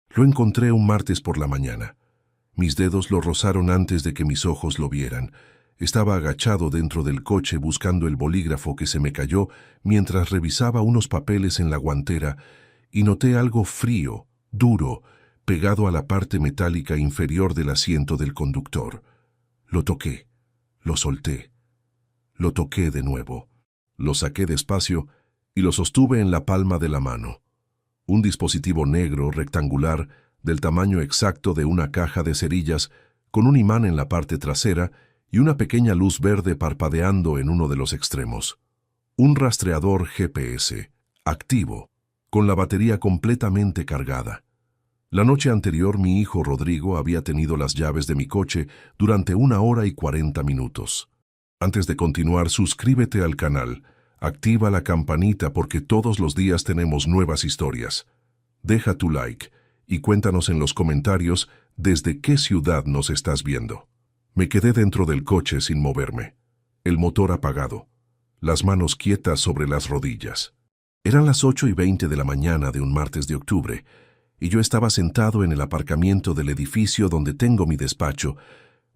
Lo encontré un martes por la mañana. Mis dedos lo rozaron antes de que mis ojos lo vieran. Estaba agachado dentro del coche buscando el bolígrafo que se me cayó mientras revisaba unos papeles en la guantera y noté algo frío, duro, pegado a la parte metálica inferior del asiento del conductor. Lo toqué, lo solté, lo toqué de nuevo. Lo saqué despacio y lo sostuve en la palma de la mano. Un dispositivo negro rectangular del tamaño exacto de una caja de cerillas con un imán en la parte trasera y una pequeña luz verde parpadeando en uno de los extremos. Un rastreador GPS, activo, con la batería completamente cargada. La noche anterior mi hijo Rodrigo había tenido las llaves de mi coche durante 1 hora y 40 minutos. Antes de continuar, suscríbete al canal, activa la campanita porque todos los días tenemos nuevas historias. Deja tu like y cuéntanos en los comentarios desde qué ciudad nos estás viendo. Me quedé dentro del coche sin moverme, el motor apagado, las manos quietas sobre las rodillas. Eran las 8:20 de la mañana de un martes de octubre, y yo estaba sentado en el aparcamiento del edificio donde tengo mi despacho,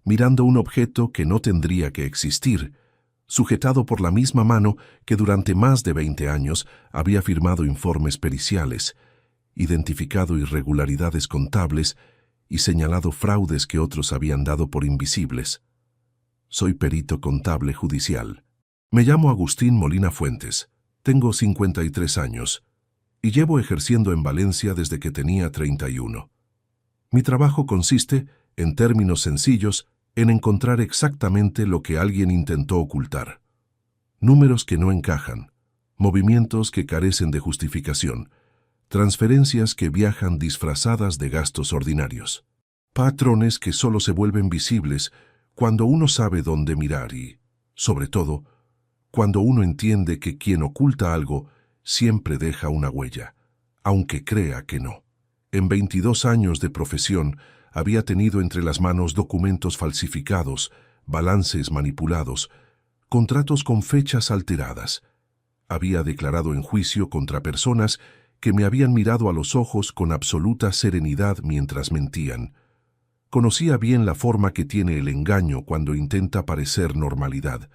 mirando un objeto que no tendría que existir, sujetado por la misma mano que durante más de 20 años había firmado informes periciales, identificado irregularidades contables y señalado fraudes que otros habían dado por invisibles. Soy perito contable judicial. Me llamo Agustín Molina Fuentes, tengo 53 años y llevo ejerciendo en Valencia desde que tenía 31. Mi trabajo consiste, en términos sencillos, en encontrar exactamente lo que alguien intentó ocultar. Números que no encajan, movimientos que carecen de justificación, transferencias que viajan disfrazadas de gastos ordinarios, patrones que solo se vuelven visibles cuando uno sabe dónde mirar y, sobre todo, cuando uno entiende que quien oculta algo siempre deja una huella, aunque crea que no. En 22 años de profesión había tenido entre las manos documentos falsificados, balances manipulados, contratos con fechas alteradas. Había declarado en juicio contra personas que me habían mirado a los ojos con absoluta serenidad mientras mentían. Conocía bien la forma que tiene el engaño cuando intenta parecer normalidad.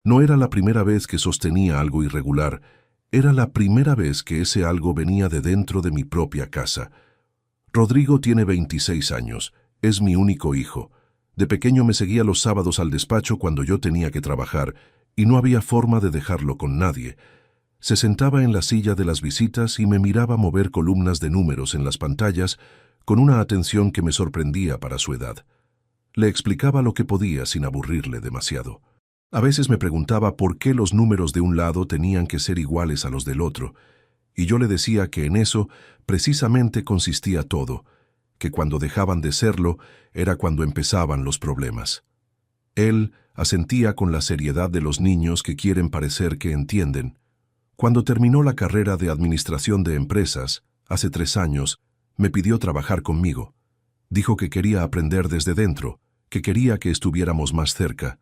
No era la primera vez que sostenía algo irregular, era la primera vez que ese algo venía de dentro de mi propia casa. Rodrigo tiene 26 años, es mi único hijo. De pequeño me seguía los sábados al despacho cuando yo tenía que trabajar y no había forma de dejarlo con nadie. Se sentaba en la silla de las visitas y me miraba mover columnas de números en las pantallas con una atención que me sorprendía para su edad. Le explicaba lo que podía sin aburrirle demasiado. A veces me preguntaba por qué los números de un lado tenían que ser iguales a los del otro, y yo le decía que en eso precisamente consistía todo, que cuando dejaban de serlo era cuando empezaban los problemas. Él asentía con la seriedad de los niños que quieren parecer que entienden. Cuando terminó la carrera de Administración de Empresas, hace 3 años, me pidió trabajar conmigo. Dijo que quería aprender desde dentro, que quería que estuviéramos más cerca.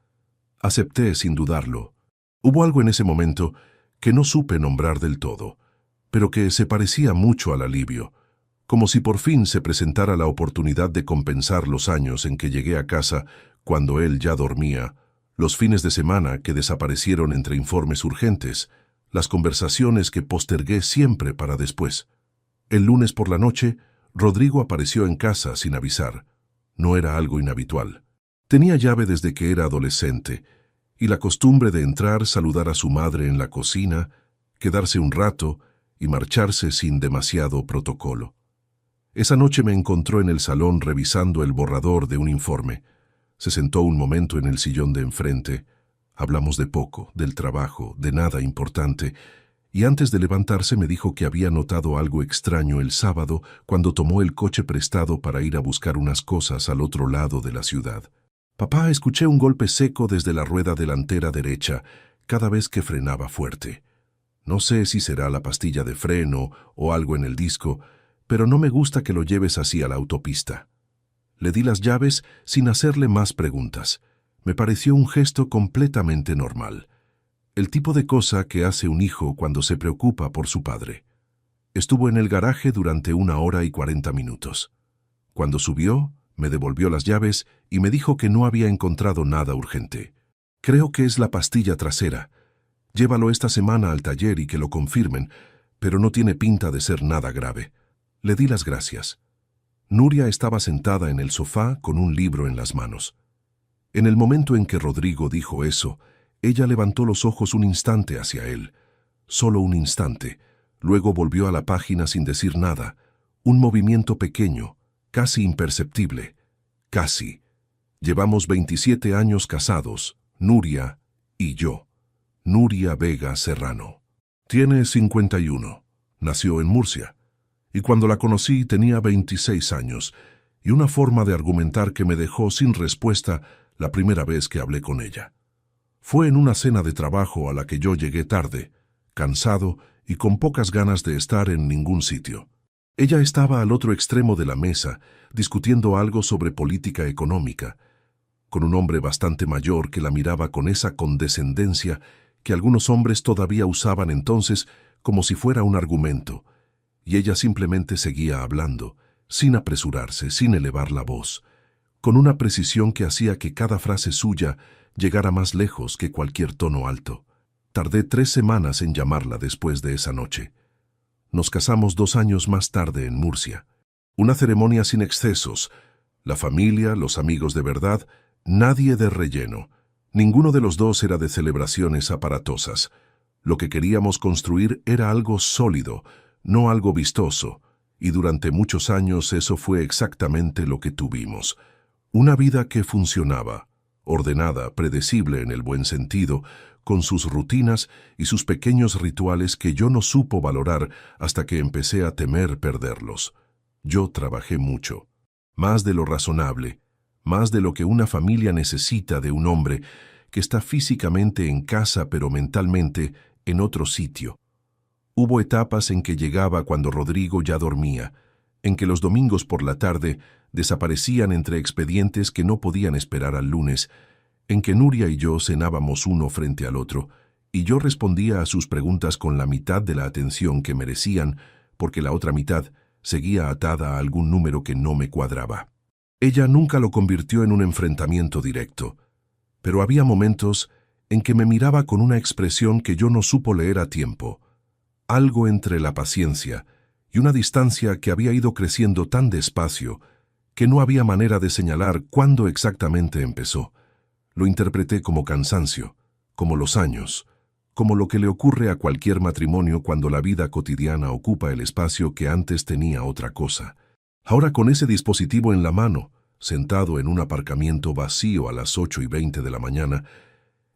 Acepté sin dudarlo. Hubo algo en ese momento que no supe nombrar del todo, pero que se parecía mucho al alivio, como si por fin se presentara la oportunidad de compensar los años en que llegué a casa cuando él ya dormía, los fines de semana que desaparecieron entre informes urgentes, las conversaciones que postergué siempre para después. El lunes por la noche, Rodrigo apareció en casa sin avisar. No era algo inhabitual. Tenía llave desde que era adolescente, y la costumbre de entrar, saludar a su madre en la cocina, quedarse un rato y marcharse sin demasiado protocolo. Esa noche me encontró en el salón revisando el borrador de un informe. Se sentó un momento en el sillón de enfrente. Hablamos de poco, del trabajo, de nada importante, y antes de levantarse me dijo que había notado algo extraño el sábado cuando tomó el coche prestado para ir a buscar unas cosas al otro lado de la ciudad. Papá, escuché un golpe seco desde la rueda delantera derecha, cada vez que frenaba fuerte. No sé si será la pastilla de freno o algo en el disco, pero no me gusta que lo lleves así a la autopista. Le di las llaves sin hacerle más preguntas. Me pareció un gesto completamente normal. El tipo de cosa que hace un hijo cuando se preocupa por su padre. Estuvo en el garaje durante 1 hora y 40 minutos. Cuando subió, me devolvió las llaves y me dijo que no había encontrado nada urgente. Creo que es la pastilla trasera. Llévalo esta semana al taller y que lo confirmen, pero no tiene pinta de ser nada grave. Le di las gracias. Nuria estaba sentada en el sofá con un libro en las manos. En el momento en que Rodrigo dijo eso, ella levantó los ojos un instante hacia él. Solo un instante. Luego volvió a la página sin decir nada. Un movimiento pequeño, casi imperceptible. Casi. Llevamos 27 años casados, Nuria y yo. Nuria Vega Serrano. Tiene 51. Nació en Murcia. Y cuando la conocí tenía 26 años, y una forma de argumentar que me dejó sin respuesta la primera vez que hablé con ella. Fue en una cena de trabajo a la que yo llegué tarde, cansado y con pocas ganas de estar en ningún sitio. Ella estaba al otro extremo de la mesa, discutiendo algo sobre política económica, con un hombre bastante mayor que la miraba con esa condescendencia que algunos hombres todavía usaban entonces como si fuera un argumento, y ella simplemente seguía hablando, sin apresurarse, sin elevar la voz, con una precisión que hacía que cada frase suya llegara más lejos que cualquier tono alto. Tardé 3 semanas en llamarla después de esa noche. Nos casamos 2 años más tarde en Murcia. Una ceremonia sin excesos. La familia, los amigos de verdad, nadie de relleno. Ninguno de los dos era de celebraciones aparatosas. Lo que queríamos construir era algo sólido, no algo vistoso, y durante muchos años eso fue exactamente lo que tuvimos. Una vida que funcionaba, ordenada, predecible en el buen sentido, con sus rutinas y sus pequeños rituales que yo no supo valorar hasta que empecé a temer perderlos. Yo trabajé mucho, más de lo razonable, más de lo que una familia necesita de un hombre que está físicamente en casa pero mentalmente en otro sitio. Hubo etapas en que llegaba cuando Rodrigo ya dormía, en que los domingos por la tarde desaparecían entre expedientes que no podían esperar al lunes, en que Nuria y yo cenábamos uno frente al otro, y yo respondía a sus preguntas con la mitad de la atención que merecían, porque la otra mitad seguía atada a algún número que no me cuadraba. Ella nunca lo convirtió en un enfrentamiento directo, pero había momentos en que me miraba con una expresión que yo no supo leer a tiempo, algo entre la paciencia y una distancia que había ido creciendo tan despacio que no había manera de señalar cuándo exactamente empezó. Lo interpreté como cansancio, como los años, como lo que le ocurre a cualquier matrimonio cuando la vida cotidiana ocupa el espacio que antes tenía otra cosa. Ahora con ese dispositivo en la mano, sentado en un aparcamiento vacío a las 8:20 de la mañana,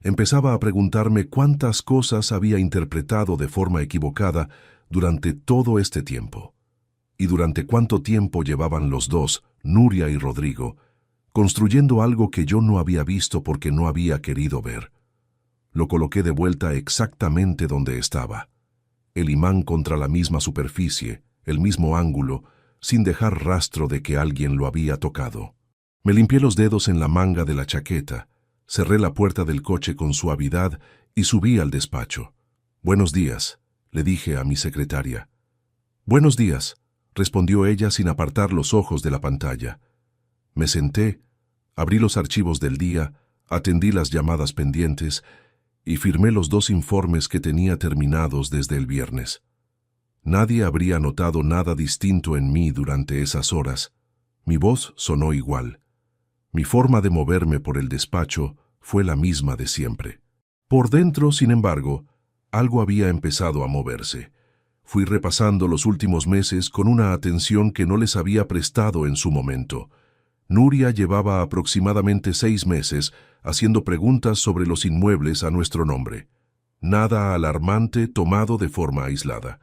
empezaba a preguntarme cuántas cosas había interpretado de forma equivocada durante todo este tiempo. Y durante cuánto tiempo llevaban los dos, Nuria y Rodrigo, construyendo algo que yo no había visto porque no había querido ver. Lo coloqué de vuelta exactamente donde estaba. El imán contra la misma superficie, el mismo ángulo, sin dejar rastro de que alguien lo había tocado. Me limpié los dedos en la manga de la chaqueta, cerré la puerta del coche con suavidad y subí al despacho. «Buenos días», le dije a mi secretaria. «Buenos días», respondió ella sin apartar los ojos de la pantalla. Me senté, abrí los archivos del día, atendí las llamadas pendientes y firmé los 2 informes que tenía terminados desde el viernes. Nadie habría notado nada distinto en mí durante esas horas. Mi voz sonó igual. Mi forma de moverme por el despacho fue la misma de siempre. Por dentro, sin embargo, algo había empezado a moverse. Fui repasando los últimos meses con una atención que no les había prestado en su momento. Nuria llevaba aproximadamente 6 meses haciendo preguntas sobre los inmuebles a nuestro nombre. Nada alarmante tomado de forma aislada.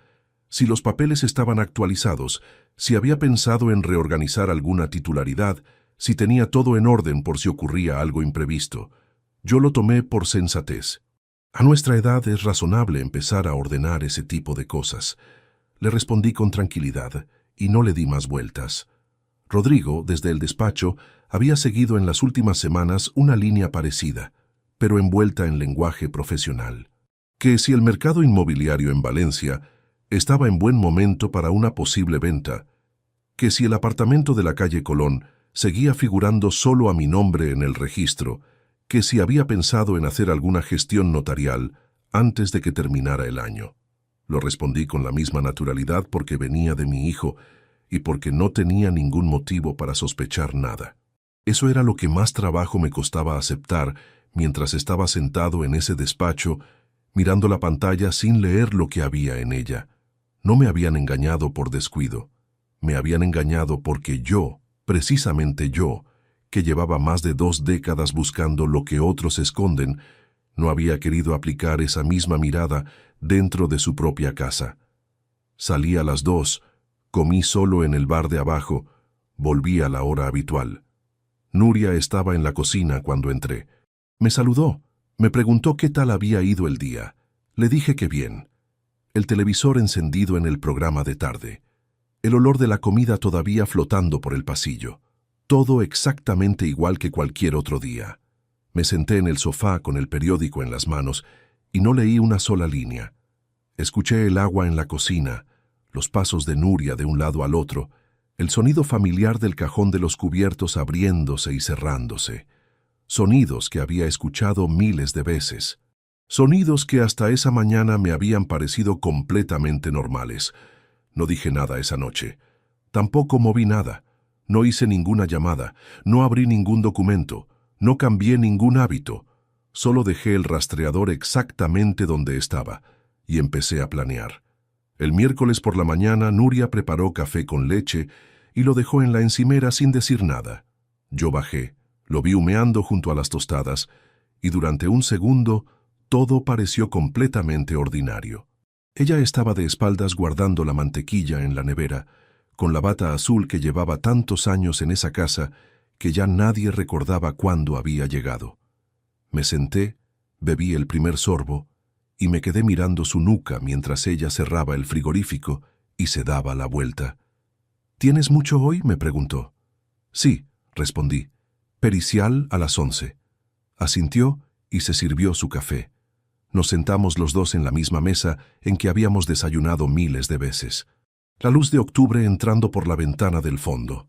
Si los papeles estaban actualizados, si había pensado en reorganizar alguna titularidad, si tenía todo en orden por si ocurría algo imprevisto. Yo lo tomé por sensatez. A nuestra edad es razonable empezar a ordenar ese tipo de cosas. Le respondí con tranquilidad y no le di más vueltas. Rodrigo, desde el despacho, había seguido en las últimas semanas una línea parecida, pero envuelta en lenguaje profesional. Que si el mercado inmobiliario en Valencia Estaba en buen momento para una posible venta, que si el apartamento de la calle Colón seguía figurando solo a mi nombre en el registro, que si había pensado en hacer alguna gestión notarial antes de que terminara el año. Lo respondí con la misma naturalidad porque venía de mi hijo y porque no tenía ningún motivo para sospechar nada. Eso era lo que más trabajo me costaba aceptar mientras estaba sentado en ese despacho, mirando la pantalla sin leer lo que había en ella. No me habían engañado por descuido. Me habían engañado porque yo, precisamente yo, que llevaba más de 2 décadas buscando lo que otros esconden, no había querido aplicar esa misma mirada dentro de su propia casa. Salí a las 2, comí solo en el bar de abajo, volví a la hora habitual. Nuria estaba en la cocina cuando entré. Me saludó, me preguntó qué tal había ido el día. Le dije que bien. El televisor encendido en el programa de tarde. El olor de la comida todavía flotando por el pasillo. Todo exactamente igual que cualquier otro día. Me senté en el sofá con el periódico en las manos y no leí una sola línea. Escuché el agua en la cocina, los pasos de Nuria de un lado al otro, el sonido familiar del cajón de los cubiertos abriéndose y cerrándose. Sonidos que había escuchado miles de veces. Sonidos que hasta esa mañana me habían parecido completamente normales. No dije nada esa noche. Tampoco moví nada. No hice ninguna llamada. No abrí ningún documento. No cambié ningún hábito. Solo dejé el rastreador exactamente donde estaba y empecé a planear. El miércoles por la mañana Nuria preparó café con leche y lo dejó en la encimera sin decir nada. Yo bajé, lo vi humeando junto a las tostadas y durante un segundo todo pareció completamente ordinario. Ella estaba de espaldas guardando la mantequilla en la nevera, con la bata azul que llevaba tantos años en esa casa que ya nadie recordaba cuándo había llegado. Me senté, bebí el primer sorbo y me quedé mirando su nuca mientras ella cerraba el frigorífico y se daba la vuelta. ¿Tienes mucho hoy?, me preguntó. Sí, respondí. Pericial a las 11. Asintió y se sirvió su café. Nos sentamos los dos en la misma mesa en que habíamos desayunado miles de veces. La luz de octubre entrando por la ventana del fondo.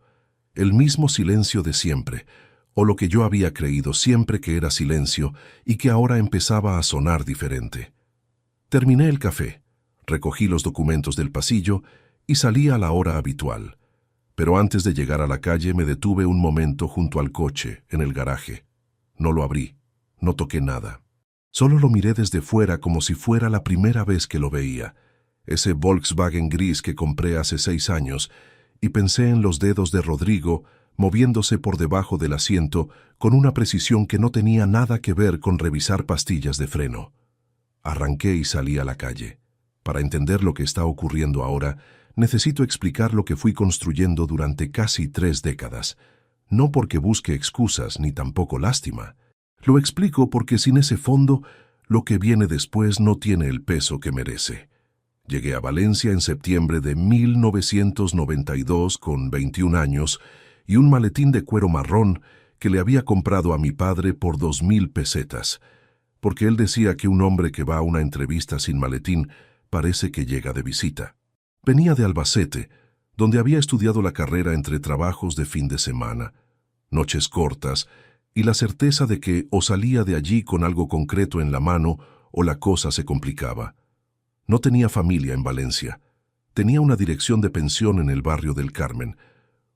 El mismo silencio de siempre, o lo que yo había creído siempre que era silencio y que ahora empezaba a sonar diferente. Terminé el café, recogí los documentos del pasillo y salí a la hora habitual. Pero antes de llegar a la calle me detuve un momento junto al coche, en el garaje. No lo abrí, no toqué nada. Solo lo miré desde fuera como si fuera la primera vez que lo veía, ese Volkswagen gris que compré hace 6 años, y pensé en los dedos de Rodrigo moviéndose por debajo del asiento con una precisión que no tenía nada que ver con revisar pastillas de freno. Arranqué y salí a la calle. Para entender lo que está ocurriendo ahora, necesito explicar lo que fui construyendo durante casi 3 décadas. No porque busque excusas ni tampoco lástima. Lo explico porque sin ese fondo, lo que viene después no tiene el peso que merece. Llegué a Valencia en septiembre de 1992 con 21 años y un maletín de cuero marrón que le había comprado a mi padre por 2.000 pesetas, porque él decía que un hombre que va a una entrevista sin maletín parece que llega de visita. Venía de Albacete, donde había estudiado la carrera entre trabajos de fin de semana, noches cortas y la certeza de que o salía de allí con algo concreto en la mano o la cosa se complicaba. No tenía familia en Valencia. Tenía una dirección de pensión en el barrio del Carmen,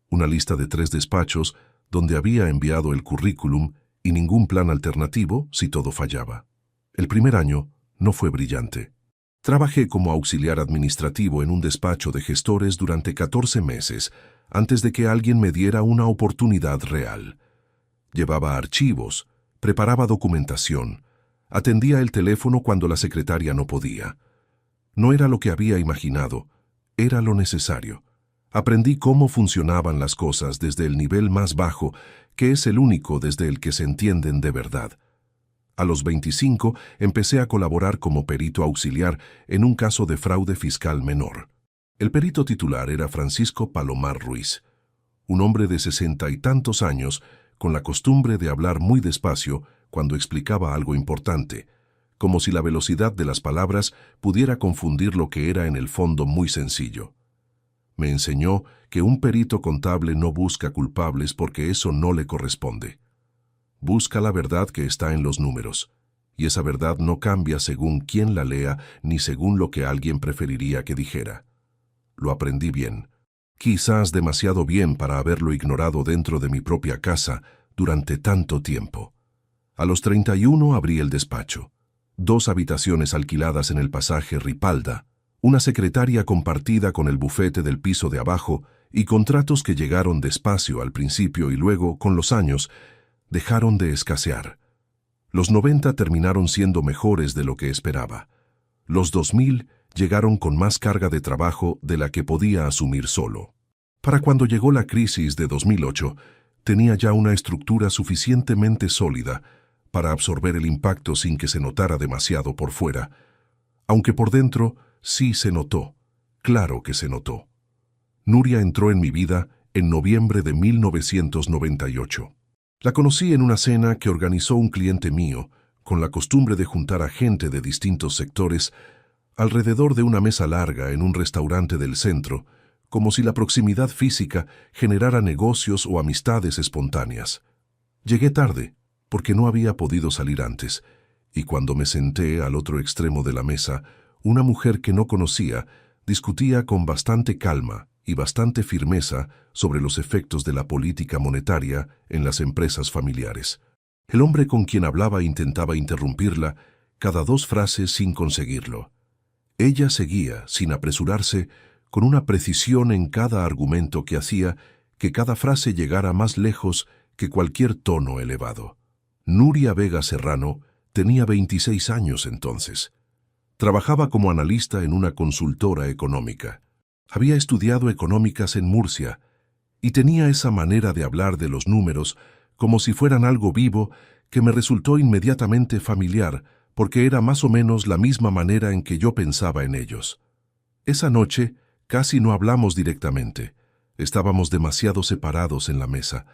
una lista de 3 despachos donde había enviado el currículum y ningún plan alternativo si todo fallaba. El primer año no fue brillante. Trabajé como auxiliar administrativo en un despacho de gestores durante 14 meses antes de que alguien me diera una oportunidad real. Llevaba archivos, preparaba documentación, atendía el teléfono cuando la secretaria no podía. No era lo que había imaginado, era lo necesario. Aprendí cómo funcionaban las cosas desde el nivel más bajo, que es el único desde el que se entienden de verdad. A los 25 empecé a colaborar como perito auxiliar en un caso de fraude fiscal menor. El perito titular era Francisco Palomar Ruiz, un hombre de 60 y tantos años, con la costumbre de hablar muy despacio cuando explicaba algo importante, como si la velocidad de las palabras pudiera confundir lo que era en el fondo muy sencillo. Me enseñó que un perito contable no busca culpables porque eso no le corresponde. Busca la verdad que está en los números, y esa verdad no cambia según quién la lea ni según lo que alguien preferiría que dijera. Lo aprendí bien, quizás demasiado bien para haberlo ignorado dentro de mi propia casa durante tanto tiempo. A los 31 abrí el despacho. 2 habitaciones alquiladas en el pasaje Ripalda, una secretaria compartida con el bufete del piso de abajo y contratos que llegaron despacio al principio y luego, con los años, dejaron de escasear. Los 90 terminaron siendo mejores de lo que esperaba. Los 2000 llegaron con más carga de trabajo de la que podía asumir solo. Para cuando llegó la crisis de 2008, tenía ya una estructura suficientemente sólida para absorber el impacto sin que se notara demasiado por fuera, aunque por dentro sí se notó, claro que se notó. Nuria entró en mi vida en noviembre de 1998. La conocí en una cena que organizó un cliente mío, con la costumbre de juntar a gente de distintos sectores alrededor de una mesa larga en un restaurante del centro, como si la proximidad física generara negocios o amistades espontáneas. Llegué tarde, porque no había podido salir antes, y cuando me senté al otro extremo de la mesa, una mujer que no conocía discutía con bastante calma y bastante firmeza sobre los efectos de la política monetaria en las empresas familiares. El hombre con quien hablaba intentaba interrumpirla cada 2 frases sin conseguirlo. Ella seguía, sin apresurarse, con una precisión en cada argumento que hacía que cada frase llegara más lejos que cualquier tono elevado. Nuria Vega Serrano tenía 26 años entonces. Trabajaba como analista en una consultora económica. Había estudiado económicas en Murcia y tenía esa manera de hablar de los números como si fueran algo vivo que me resultó inmediatamente familiar porque era más o menos la misma manera en que yo pensaba en ellos. Esa noche casi no hablamos directamente. Estábamos demasiado separados en la mesa.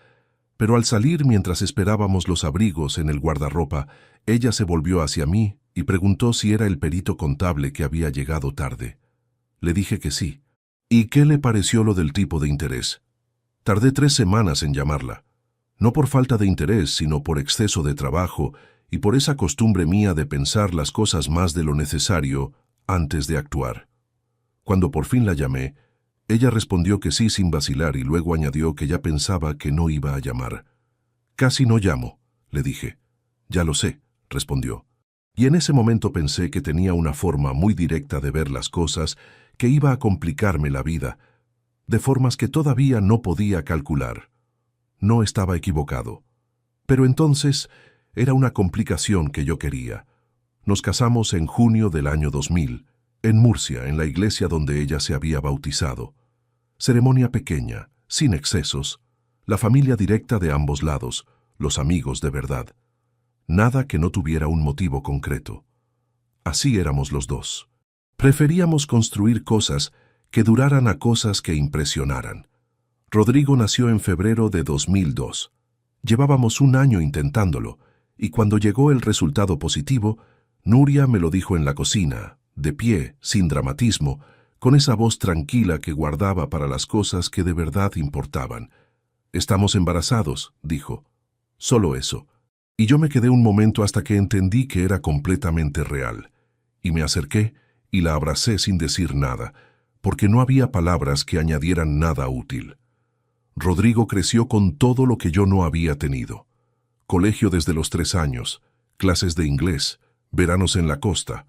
Pero al salir mientras esperábamos los abrigos en el guardarropa, ella se volvió hacia mí y preguntó si era el perito contable que había llegado tarde. Le dije que sí. ¿Y qué le pareció lo del tipo de interés? Tardé 3 semanas en llamarla. No por falta de interés, sino por exceso de trabajo y por esa costumbre mía de pensar las cosas más de lo necesario antes de actuar. Cuando por fin la llamé, ella respondió que sí sin vacilar y luego añadió que ya pensaba que no iba a llamar. «Casi no llamo», le dije. «Ya lo sé», respondió. Y en ese momento pensé que tenía una forma muy directa de ver las cosas que iba a complicarme la vida, de formas que todavía no podía calcular. No estaba equivocado. Pero entonces era una complicación que yo quería. Nos casamos en junio del año 2000, en Murcia, en la iglesia donde ella se había bautizado. Ceremonia pequeña, sin excesos, la familia directa de ambos lados, los amigos de verdad. Nada que no tuviera un motivo concreto. Así éramos los dos. Preferíamos construir cosas que duraran a cosas que impresionaran. Rodrigo nació en febrero de 2002. Llevábamos 1 año intentándolo, y cuando llegó el resultado positivo, Nuria me lo dijo en la cocina, de pie, sin dramatismo, con esa voz tranquila que guardaba para las cosas que de verdad importaban. «Estamos embarazados», dijo. Solo eso. Y yo me quedé un momento hasta que entendí que era completamente real. Y me acerqué y la abracé sin decir nada, porque no había palabras que añadieran nada útil. Rodrigo creció con todo lo que yo no había tenido. Colegio desde los 3 años, clases de inglés, veranos en la costa,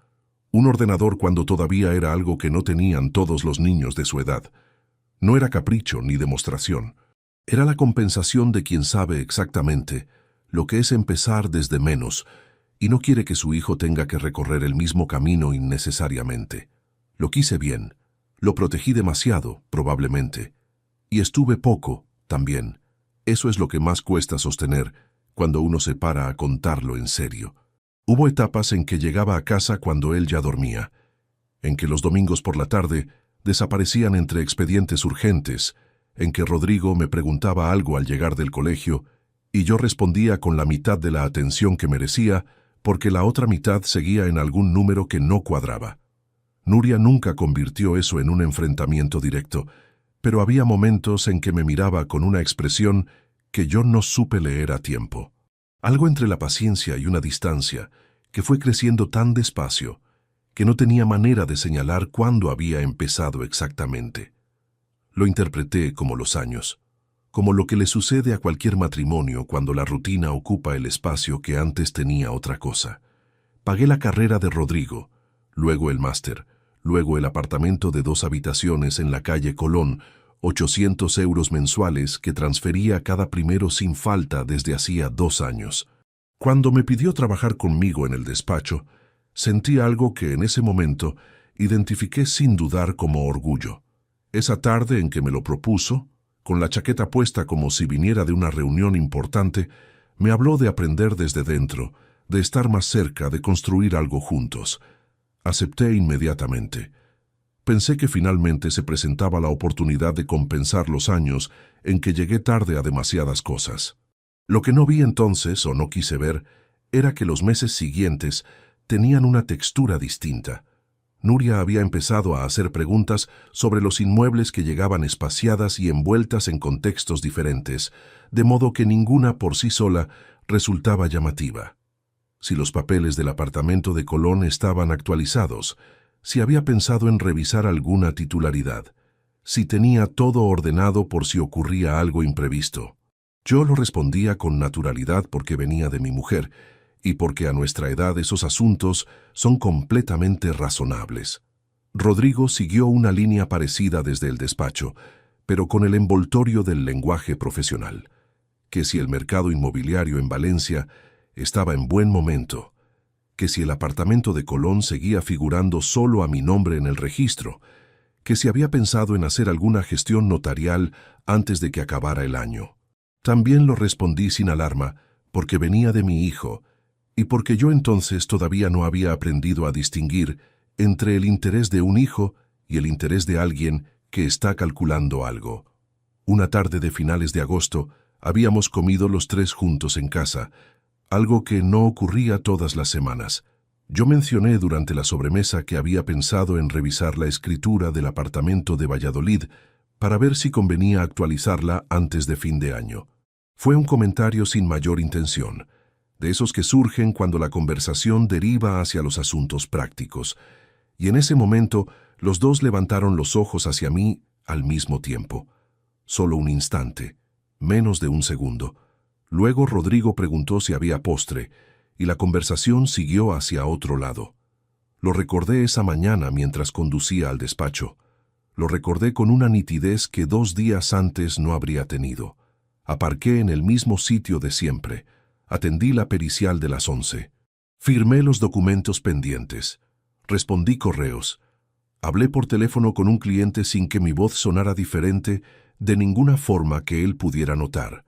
un ordenador cuando todavía era algo que no tenían todos los niños de su edad. No era capricho ni demostración. Era la compensación de quien sabe exactamente lo que es empezar desde menos y no quiere que su hijo tenga que recorrer el mismo camino innecesariamente. Lo quise bien, lo protegí demasiado, probablemente, y estuve poco, también. Eso es lo que más cuesta sostener cuando uno se para a contarlo en serio. Hubo etapas en que llegaba a casa cuando él ya dormía, en que los domingos por la tarde desaparecían entre expedientes urgentes, en que Rodrigo me preguntaba algo al llegar del colegio y yo respondía con la mitad de la atención que merecía porque la otra mitad seguía en algún número que no cuadraba. Nuria nunca convirtió eso en un enfrentamiento directo, pero había momentos en que me miraba con una expresión que yo no supe leer a tiempo. Algo entre la paciencia y una distancia que fue creciendo tan despacio que no tenía manera de señalar cuándo había empezado exactamente. Lo interpreté como los años, como lo que le sucede a cualquier matrimonio cuando la rutina ocupa el espacio que antes tenía otra cosa. Pagué la carrera de Rodrigo, luego el máster, luego el apartamento de 2 habitaciones en la calle Colón, 800 euros mensuales que transfería cada primero sin falta desde hacía 2 años. Cuando me pidió trabajar conmigo en el despacho, sentí algo que en ese momento identifiqué sin dudar como orgullo. Esa tarde en que me lo propuso, con la chaqueta puesta como si viniera de una reunión importante, me habló de aprender desde dentro, de estar más cerca, de construir algo juntos. Acepté inmediatamente. Pensé que finalmente se presentaba la oportunidad de compensar los años en que llegué tarde a demasiadas cosas. Lo que no vi entonces, o no quise ver, era que los meses siguientes tenían una textura distinta. Nuria había empezado a hacer preguntas sobre los inmuebles que llegaban espaciadas y envueltas en contextos diferentes, de modo que ninguna por sí sola resultaba llamativa. Si los papeles del apartamento de Colón estaban actualizados, si había pensado en revisar alguna titularidad, si tenía todo ordenado por si ocurría algo imprevisto. Yo lo respondía con naturalidad porque venía de mi mujer y porque a nuestra edad esos asuntos son completamente razonables. Rodrigo siguió una línea parecida desde el despacho, pero con el envoltorio del lenguaje profesional, que si el mercado inmobiliario en Valencia estaba en buen momento, que si el apartamento de Colón seguía figurando solo a mi nombre en el registro, que si había pensado en hacer alguna gestión notarial antes de que acabara el año. También lo respondí sin alarma, porque venía de mi hijo, y porque yo entonces todavía no había aprendido a distinguir entre el interés de un hijo y el interés de alguien que está calculando algo. Una tarde de finales de agosto habíamos comido los 3 juntos en casa, algo que no ocurría todas las semanas. Yo mencioné durante la sobremesa que había pensado en revisar la escritura del apartamento de Valladolid para ver si convenía actualizarla antes de fin de año. Fue un comentario sin mayor intención, de esos que surgen cuando la conversación deriva hacia los asuntos prácticos, y en ese momento los dos levantaron los ojos hacia mí al mismo tiempo. Solo un instante, menos de un segundo. Luego Rodrigo preguntó si había postre, y la conversación siguió hacia otro lado. Lo recordé esa mañana mientras conducía al despacho. Lo recordé con una nitidez que 2 días antes no habría tenido. Aparqué en el mismo sitio de siempre. Atendí la pericial de las 11. Firmé los documentos pendientes. Respondí correos. Hablé por teléfono con un cliente sin que mi voz sonara diferente de ninguna forma que él pudiera notar.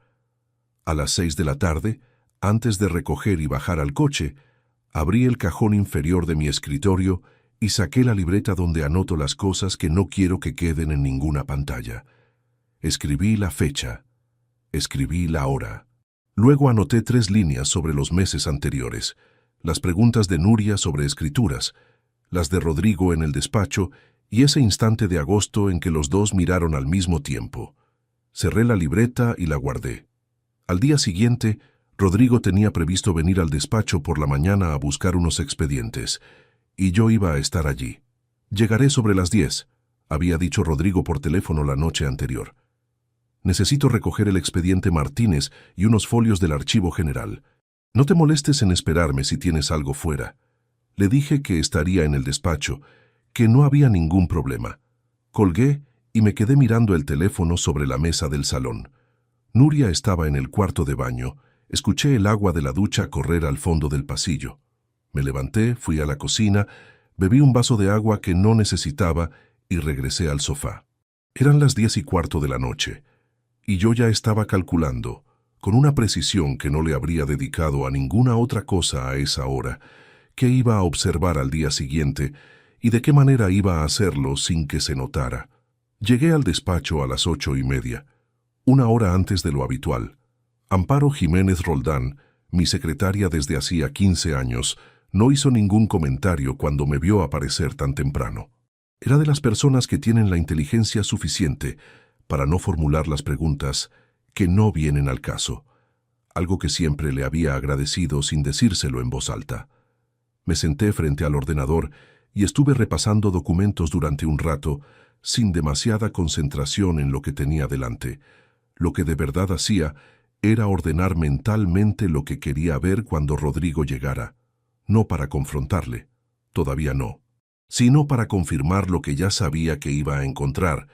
A las 6 de la tarde, antes de recoger y bajar al coche, abrí el cajón inferior de mi escritorio y saqué la libreta donde anoto las cosas que no quiero que queden en ninguna pantalla. Escribí la fecha. Escribí la hora. Luego anoté 3 líneas sobre los meses anteriores, las preguntas de Nuria sobre escrituras, las de Rodrigo en el despacho y ese instante de agosto en que los dos miraron al mismo tiempo. Cerré la libreta y la guardé. Al día siguiente, Rodrigo tenía previsto venir al despacho por la mañana a buscar unos expedientes, y yo iba a estar allí. Llegaré sobre las 10, había dicho Rodrigo por teléfono la noche anterior. Necesito recoger el expediente Martínez y unos folios del archivo general. No te molestes en esperarme si tienes algo fuera. Le dije que estaría en el despacho, que no había ningún problema. Colgué y me quedé mirando el teléfono sobre la mesa del salón. Nuria estaba en el cuarto de baño. Escuché el agua de la ducha correr al fondo del pasillo. Me levanté, fui a la cocina, bebí un vaso de agua que no necesitaba y regresé al sofá. Eran las 10:15 de la noche, y yo ya estaba calculando, con una precisión que no le habría dedicado a ninguna otra cosa a esa hora, qué iba a observar al día siguiente y de qué manera iba a hacerlo sin que se notara. Llegué al despacho a las 8:30, 1 hora antes de lo habitual. Amparo Jiménez Roldán Mi secretaria desde hacía 15 años no hizo ningún comentario cuando me vio aparecer tan temprano. Era de las personas que tienen la inteligencia suficiente para no formular las preguntas que no vienen al caso, algo que siempre le había agradecido sin decírselo en voz alta. Me senté frente al ordenador y estuve repasando documentos durante un rato, sin demasiada concentración en lo que tenía delante. Lo que de verdad hacía era ordenar mentalmente lo que quería ver cuando Rodrigo llegara, no para confrontarle, todavía no, sino para confirmar lo que ya sabía que iba a encontrar,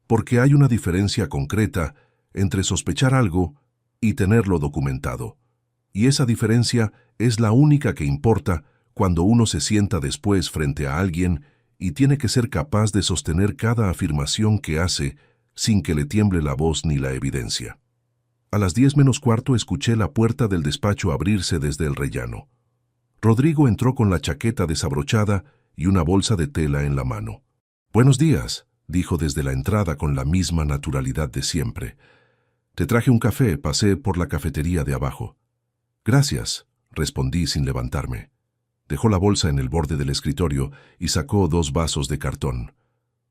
porque hay una diferencia concreta entre sospechar algo y tenerlo documentado. Y esa diferencia es la única que importa cuando uno se sienta después frente a alguien y tiene que ser capaz de sostener cada afirmación que hace sin que le tiemble la voz ni la evidencia. A las 10 menos cuarto escuché la puerta del despacho abrirse desde el rellano. Rodrigo entró con la chaqueta desabrochada y una bolsa de tela en la mano. «Buenos días», dijo desde la entrada con la misma naturalidad de siempre. «Te traje un café, pasé por la cafetería de abajo». «Gracias», respondí sin levantarme. Dejó la bolsa en el borde del escritorio y sacó 2 vasos de cartón.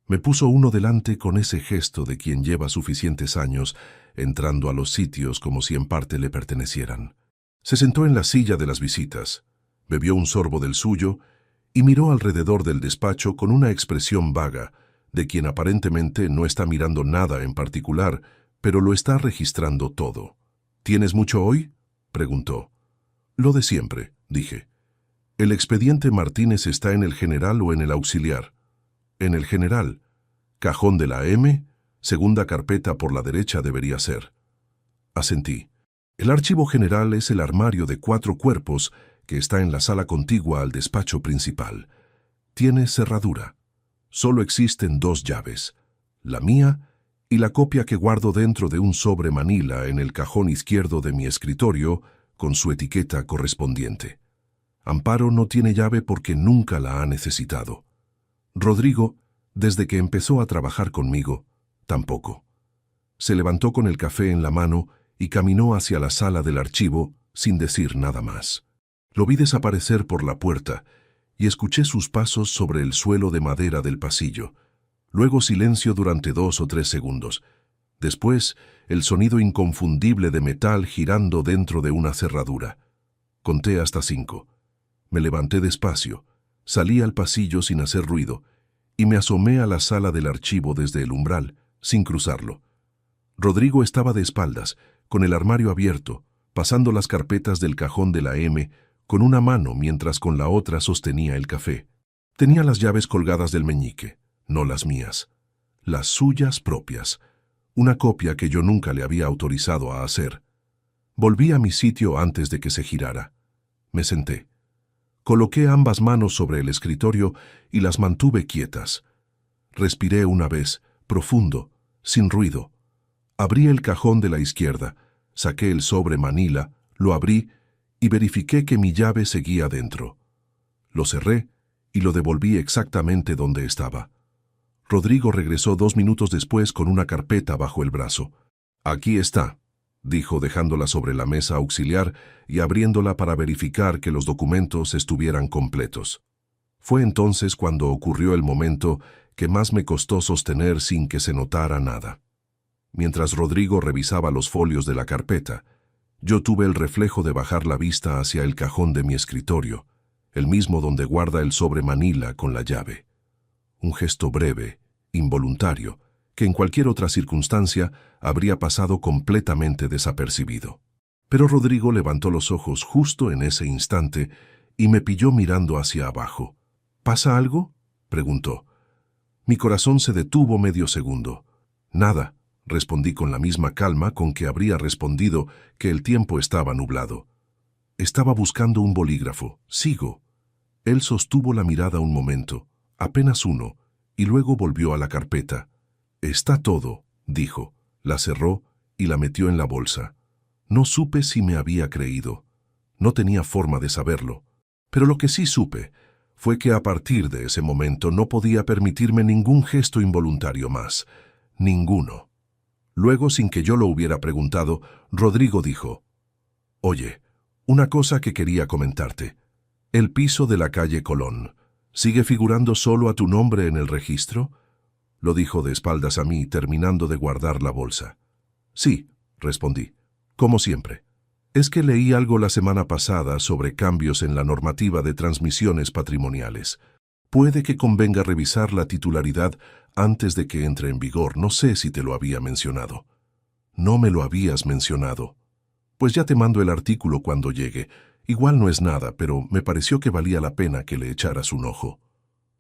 Me puso uno delante con ese gesto de quien lleva suficientes años entrando a los sitios como si en parte le pertenecieran. Se sentó en la silla de las visitas, bebió un sorbo del suyo y miró alrededor del despacho con una expresión vaga de quien aparentemente no está mirando nada en particular, pero lo está registrando todo. «¿Tienes mucho hoy?», preguntó. «Lo de siempre», dije. «¿El expediente Martínez está en el general o en el auxiliar?» «En el general. Cajón de la M, segunda carpeta por la derecha debería ser». Asentí. «El archivo general es el armario de 4 cuerpos que está en la sala contigua al despacho principal. Tiene cerradura. Solo existen 2 llaves, la mía y la copia que guardo dentro de un sobre manila en el cajón izquierdo de mi escritorio con su etiqueta correspondiente. Amparo no tiene llave porque nunca la ha necesitado. Rodrigo, desde que empezó a trabajar conmigo, tampoco». Se levantó con el café en la mano y caminó hacia la sala del archivo sin decir nada más. Lo vi desaparecer por la puerta y escuché sus pasos sobre el suelo de madera del pasillo. Luego silencio durante 2 o 3 segundos. Después, el sonido inconfundible de metal girando dentro de una cerradura. Conté hasta 5. Me levanté despacio, salí al pasillo sin hacer ruido y me asomé a la sala del archivo desde el umbral, sin cruzarlo. Rodrigo estaba de espaldas, con el armario abierto, pasando las carpetas del cajón de la M con una mano mientras con la otra sostenía el café. Tenía las llaves colgadas del meñique, no las mías, las suyas propias, una copia que yo nunca le había autorizado a hacer. Volví a mi sitio antes de que se girara. Me senté. Coloqué ambas manos sobre el escritorio y las mantuve quietas. Respiré una vez, profundo, sin ruido. Abrí el cajón de la izquierda, saqué el sobre manila, lo abrí y verifiqué que mi llave seguía dentro. Lo cerré y lo devolví exactamente donde estaba. Rodrigo regresó 2 minutos después con una carpeta bajo el brazo. «Aquí está», dijo dejándola sobre la mesa auxiliar y abriéndola para verificar que los documentos estuvieran completos. Fue entonces cuando ocurrió el momento que más me costó sostener sin que se notara nada. Mientras Rodrigo revisaba los folios de la carpeta, yo tuve el reflejo de bajar la vista hacia el cajón de mi escritorio, el mismo donde guarda el sobre manila con la llave. Un gesto breve, involuntario, que en cualquier otra circunstancia habría pasado completamente desapercibido. Pero Rodrigo levantó los ojos justo en ese instante y me pilló mirando hacia abajo. «¿Pasa algo?», preguntó. Mi corazón se detuvo medio segundo. «Nada», respondí con la misma calma con que habría respondido que el tiempo estaba nublado. «Estaba buscando un bolígrafo. Sigo». Él sostuvo la mirada un momento, apenas uno, y luego volvió a la carpeta. «Está todo», dijo, la cerró y la metió en la bolsa. No supe si me había creído. No tenía forma de saberlo. Pero lo que sí supe fue que a partir de ese momento no podía permitirme ningún gesto involuntario más. Ninguno. Luego, sin que yo lo hubiera preguntado, Rodrigo dijo: «Oye, Una cosa que quería comentarte. El piso de la calle Colón, ¿sigue figurando solo a tu nombre en el registro? Lo dijo de espaldas a mí, terminando de guardar la bolsa. Sí, respondí, como siempre. Es que leí algo la semana pasada sobre cambios en la normativa de transmisiones patrimoniales. Puede que convenga revisar la titularidad antes de que entre en vigor. No sé si te lo había mencionado. No me lo habías mencionado. Pues ya te mando el artículo cuando llegue. Igual no es nada, pero me pareció que valía la pena que le echaras un ojo.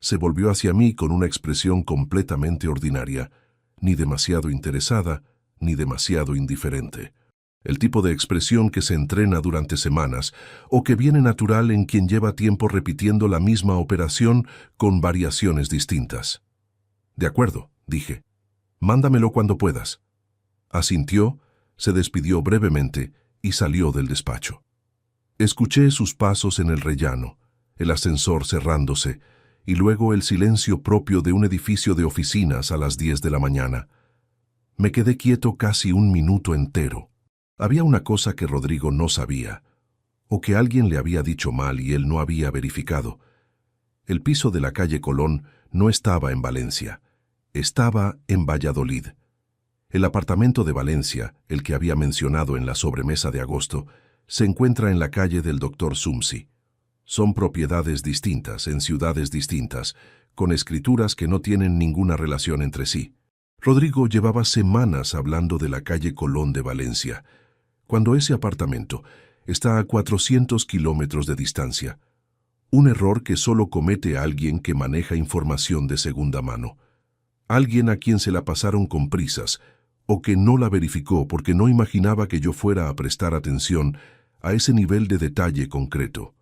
Se volvió hacia mí con una expresión completamente ordinaria, ni demasiado interesada, ni demasiado indiferente. El tipo de expresión que se entrena durante semanas o que viene natural en quien lleva tiempo repitiendo la misma operación con variaciones distintas. De acuerdo, dije. Mándamelo cuando puedas. Asintió, se despidió brevemente y salió del despacho. Escuché sus pasos en el rellano, el ascensor cerrándose, y luego el silencio propio de un edificio de oficinas a las 10 de la mañana. Me quedé quieto casi un minuto entero. Había una cosa que Rodrigo no sabía, o que alguien le había dicho mal y él no había verificado. El piso de la calle Colón no estaba en Valencia, estaba en Valladolid. El apartamento de Valencia, el que había mencionado en la sobremesa de agosto, se encuentra en la calle del Dr. Sumsi. Son propiedades distintas, en ciudades distintas, con escrituras que no tienen ninguna relación entre sí. Rodrigo llevaba semanas hablando de la calle Colón de Valencia, cuando ese apartamento está a 400 kilómetros de distancia. Un error que solo comete alguien que maneja información de segunda mano. Alguien a quien se la pasaron con prisas, o que no la verificó porque no imaginaba que yo fuera a prestar atención a ese nivel de detalle concreto.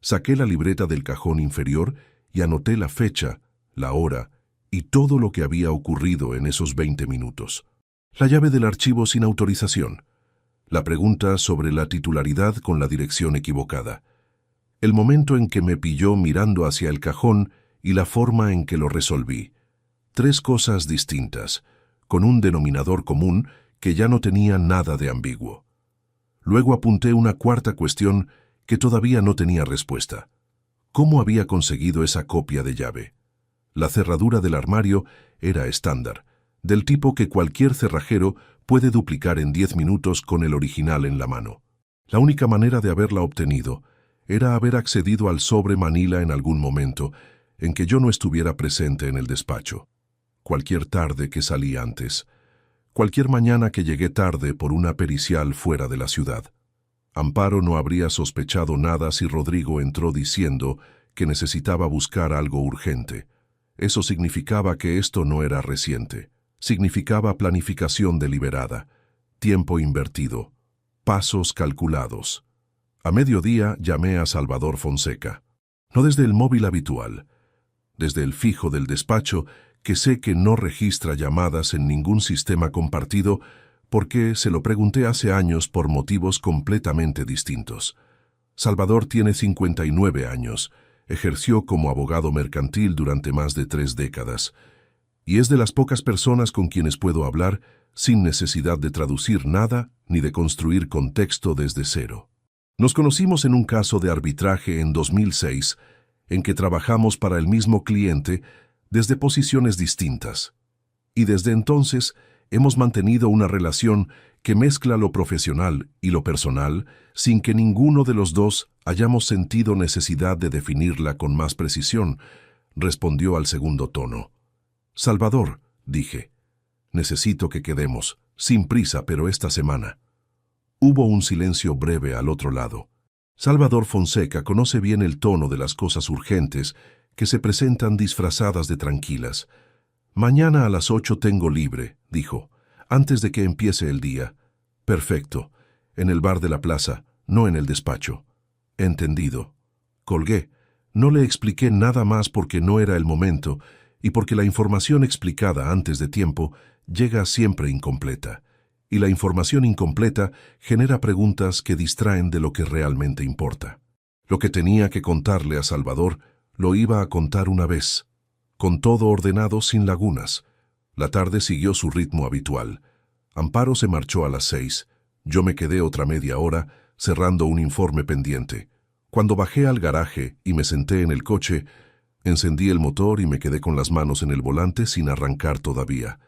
Saqué la libreta del cajón inferior y anoté la fecha, la hora y todo lo que había ocurrido en esos 20 minutos. La llave del archivo sin autorización. La pregunta sobre la titularidad con la dirección equivocada. El momento en que me pilló mirando hacia el cajón y la forma en que lo resolví. 3 cosas distintas, con un denominador común que ya no tenía nada de ambiguo. Luego apunté una cuarta cuestión que todavía no tenía respuesta. ¿Cómo había conseguido esa copia de llave? La cerradura del armario era estándar, del tipo que cualquier cerrajero puede duplicar en 10 minutos con el original en la mano. La única manera de haberla obtenido era haber accedido al sobre Manila en algún momento en que yo no estuviera presente en el despacho. Cualquier tarde que salí antes, cualquier mañana que llegué tarde por una pericial fuera de la ciudad. Amparo no habría sospechado nada si Rodrigo entró diciendo que necesitaba buscar algo urgente. Eso significaba que esto no era reciente. Significaba planificación deliberada, tiempo invertido, pasos calculados. A mediodía llamé a Salvador Fonseca. No desde el móvil habitual, desde el fijo del despacho, que sé que no registra llamadas en ningún sistema compartido, porque se lo pregunté hace años por motivos completamente distintos. Salvador tiene 59 años, ejerció como abogado mercantil durante más de 3 décadas, y es de las pocas personas con quienes puedo hablar sin necesidad de traducir nada ni de construir contexto desde cero. Nos conocimos en un caso de arbitraje en 2006, en que trabajamos para el mismo cliente desde posiciones distintas, y desde entonces hemos mantenido una relación que mezcla lo profesional y lo personal sin que ninguno de los dos hayamos sentido necesidad de definirla con más precisión, respondió al segundo tono. Salvador, dije, necesito que quedemos, sin prisa, pero esta semana. Hubo un silencio breve al otro lado. Salvador Fonseca conoce bien el tono de las cosas urgentes que se presentan disfrazadas de tranquilas. Mañana a las 8 tengo libre, dijo, antes de que empiece el día. Perfecto. En el bar de la plaza, no en el despacho. Entendido. Colgué. No le expliqué nada más porque no era el momento y porque la información explicada antes de tiempo llega siempre incompleta. Y la información incompleta genera preguntas que distraen de lo que realmente importa. Lo que tenía que contarle a Salvador lo iba a contar una vez, con todo ordenado sin lagunas. La tarde siguió su ritmo habitual. Amparo se marchó a las 6, yo me quedé otra media hora, cerrando un informe pendiente. Cuando bajé al garaje y me senté en el coche, encendí el motor y me quedé con las manos en el volante sin arrancar todavía.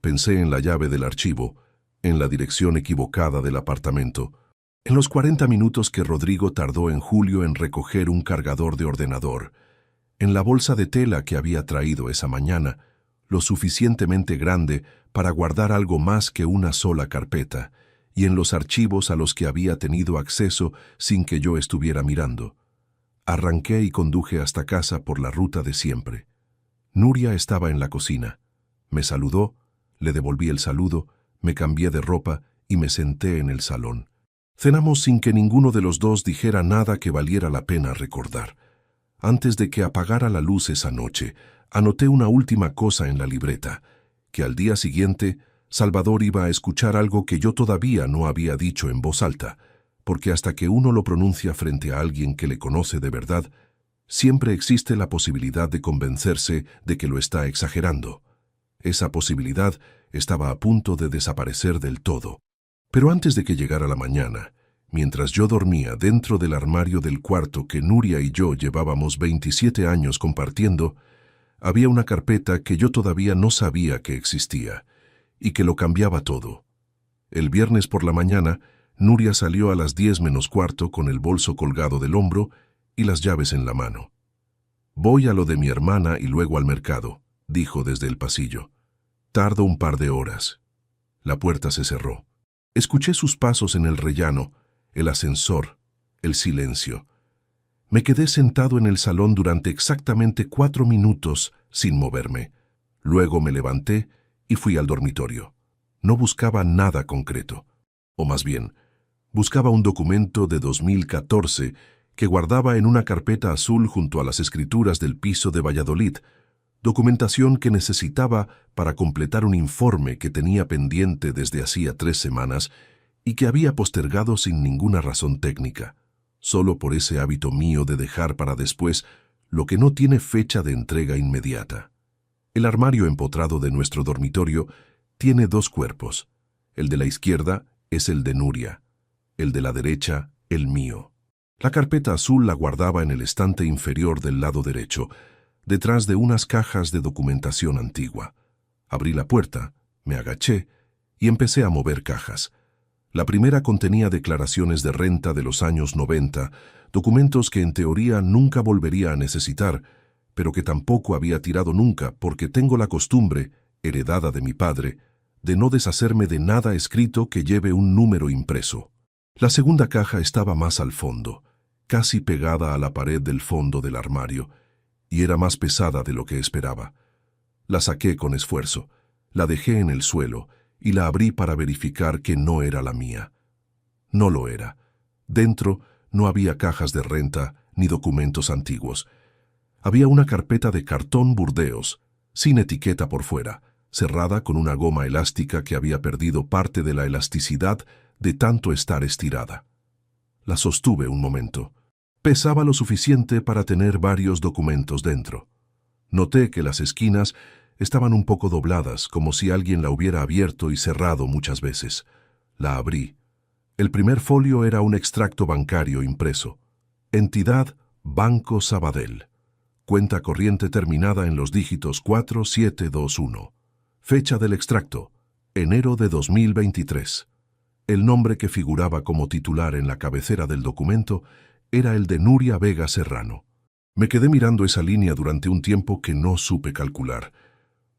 Pensé en la llave del archivo, en la dirección equivocada del apartamento, en los 40 minutos que Rodrigo tardó en julio en recoger un cargador de ordenador, en la bolsa de tela que había traído esa mañana, lo suficientemente grande para guardar algo más que una sola carpeta, y en los archivos a los que había tenido acceso sin que yo estuviera mirando. Arranqué y conduje hasta casa por la ruta de siempre. Nuria estaba en la cocina. Me saludó, le devolví el saludo, me cambié de ropa y me senté en el salón. Cenamos sin que ninguno de los dos dijera nada que valiera la pena recordar. Antes de que apagara la luz esa noche, anoté una última cosa en la libreta, que al día siguiente Salvador iba a escuchar algo que yo todavía no había dicho en voz alta, porque hasta que uno lo pronuncia frente a alguien que le conoce de verdad, siempre existe la posibilidad de convencerse de que lo está exagerando. Esa posibilidad estaba a punto de desaparecer del todo. Pero antes de que llegara la mañana, mientras yo dormía dentro del armario del cuarto que Nuria y yo llevábamos 27 años compartiendo, había una carpeta que yo todavía no sabía que existía, y que lo cambiaba todo. El viernes por la mañana, Nuria salió a las 10 menos cuarto con el bolso colgado del hombro y las llaves en la mano. «Voy a lo de mi hermana y luego al mercado», dijo desde el pasillo. «Tardo un par de horas». La puerta se cerró. Escuché sus pasos en el rellano, el ascensor, el silencio. Me quedé sentado en el salón durante exactamente 4 minutos sin moverme. Luego me levanté y fui al dormitorio. No buscaba nada concreto. O más bien, buscaba un documento de 2014 que guardaba en una carpeta azul junto a las escrituras del piso de Valladolid, documentación que necesitaba para completar un informe que tenía pendiente desde hacía 3 semanas y que había postergado sin ninguna razón técnica, solo por ese hábito mío de dejar para después lo que no tiene fecha de entrega inmediata. El armario empotrado de nuestro dormitorio tiene 2 cuerpos. El de la izquierda es el de Nuria, el de la derecha el mío. La carpeta azul la guardaba en el estante inferior del lado derecho, detrás de unas cajas de documentación antigua. Abrí la puerta, me agaché y empecé a mover cajas. La primera contenía declaraciones de renta de los años 90, documentos que en teoría nunca volvería a necesitar, pero que tampoco había tirado nunca porque tengo la costumbre, heredada de mi padre, de no deshacerme de nada escrito que lleve un número impreso. La segunda caja estaba más al fondo, casi pegada a la pared del fondo del armario, y era más pesada de lo que esperaba. La saqué con esfuerzo, la dejé en el suelo y la abrí para verificar que no era la mía. No lo era. Dentro no había cajas de renta ni documentos antiguos. Había una carpeta de cartón Burdeos, sin etiqueta por fuera, cerrada con una goma elástica que había perdido parte de la elasticidad de tanto estar estirada. La sostuve un momento. Pesaba lo suficiente para tener varios documentos dentro. Noté que las esquinas estaban un poco dobladas, como si alguien la hubiera abierto y cerrado muchas veces. La abrí. El primer folio era un extracto bancario impreso. Entidad Banco Sabadell. Cuenta corriente terminada en los dígitos 4721. Fecha del extracto: enero de 2023. El nombre que figuraba como titular en la cabecera del documento era el de Nuria Vega Serrano. Me quedé mirando esa línea durante un tiempo que no supe calcular.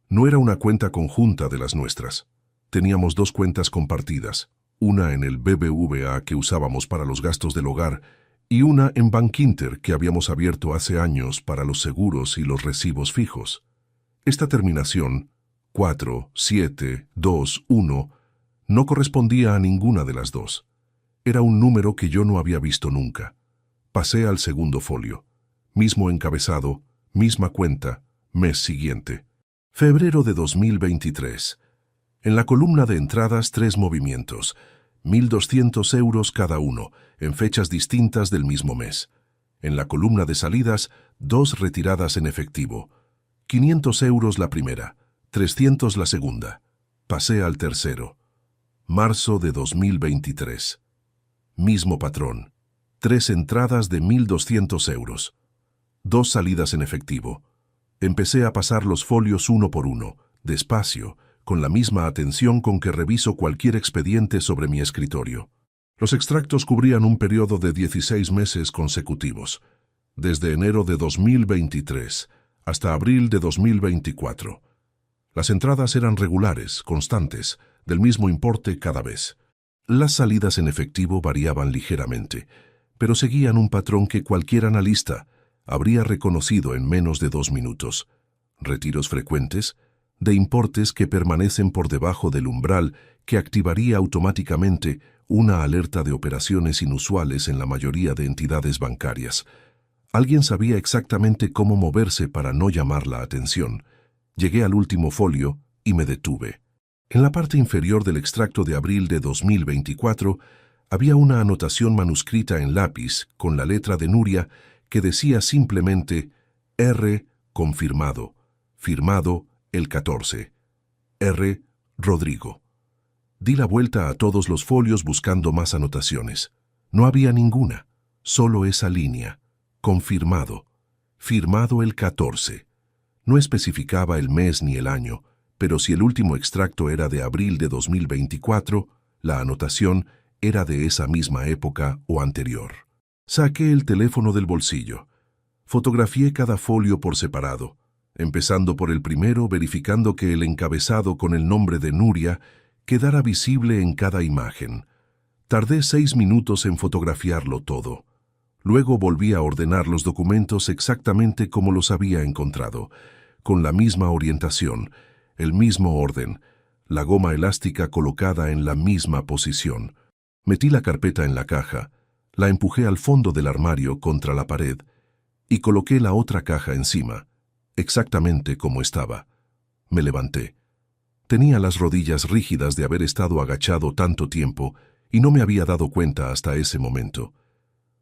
No era una cuenta conjunta de las nuestras. Teníamos 2 cuentas compartidas, una en el BBVA que usábamos para los gastos del hogar y una en Bankinter que habíamos abierto hace años para los seguros y los recibos fijos. Esta terminación, 4721, no correspondía a ninguna de las 2. Era un número que yo no había visto nunca. Pasé al segundo folio. Mismo encabezado, misma cuenta, mes siguiente. Febrero de 2023. En la columna de entradas 3 movimientos, 1.200 euros cada uno, en fechas distintas del mismo mes. En la columna de salidas, 2 retiradas en efectivo. 500 euros la primera, 300 la segunda. Pasé al tercero. Marzo de 2023. Mismo patrón. 3 entradas de 1.200 euros. 2 salidas en efectivo. Empecé a pasar los folios uno por uno, despacio, con la misma atención con que reviso cualquier expediente sobre mi escritorio. Los extractos cubrían un periodo de 16 meses consecutivos, desde enero de 2023 hasta abril de 2024. Las entradas eran regulares, constantes, del mismo importe cada vez. Las salidas en efectivo variaban ligeramente, pero seguían un patrón que cualquier analista habría reconocido en menos de 2 minutos. Retiros frecuentes, de importes que permanecen por debajo del umbral que activaría automáticamente una alerta de operaciones inusuales en la mayoría de entidades bancarias. Alguien sabía exactamente cómo moverse para no llamar la atención. Llegué al último folio y me detuve. En la parte inferior del extracto de abril de 2024 había una anotación manuscrita en lápiz con la letra de Nuria que decía simplemente R. confirmado, firmado el 14. R. Rodrigo. Di la vuelta a todos los folios buscando más anotaciones. No había ninguna, solo esa línea. Confirmado. Firmado el 14. No especificaba el mes ni el año, pero si el último extracto era de abril de 2024, la anotación era de esa misma época o anterior. Saqué el teléfono del bolsillo. Fotografié cada folio por separado, empezando por el primero, verificando que el encabezado con el nombre de Nuria quedara visible en cada imagen. Tardé 6 minutos en fotografiarlo todo. Luego volví a ordenar los documentos exactamente como los había encontrado, con la misma orientación, el mismo orden, la goma elástica colocada en la misma posición. Metí la carpeta en la caja, la empujé al fondo del armario contra la pared y coloqué la otra caja encima, exactamente como estaba. Me levanté. Tenía las rodillas rígidas de haber estado agachado tanto tiempo y no me había dado cuenta hasta ese momento.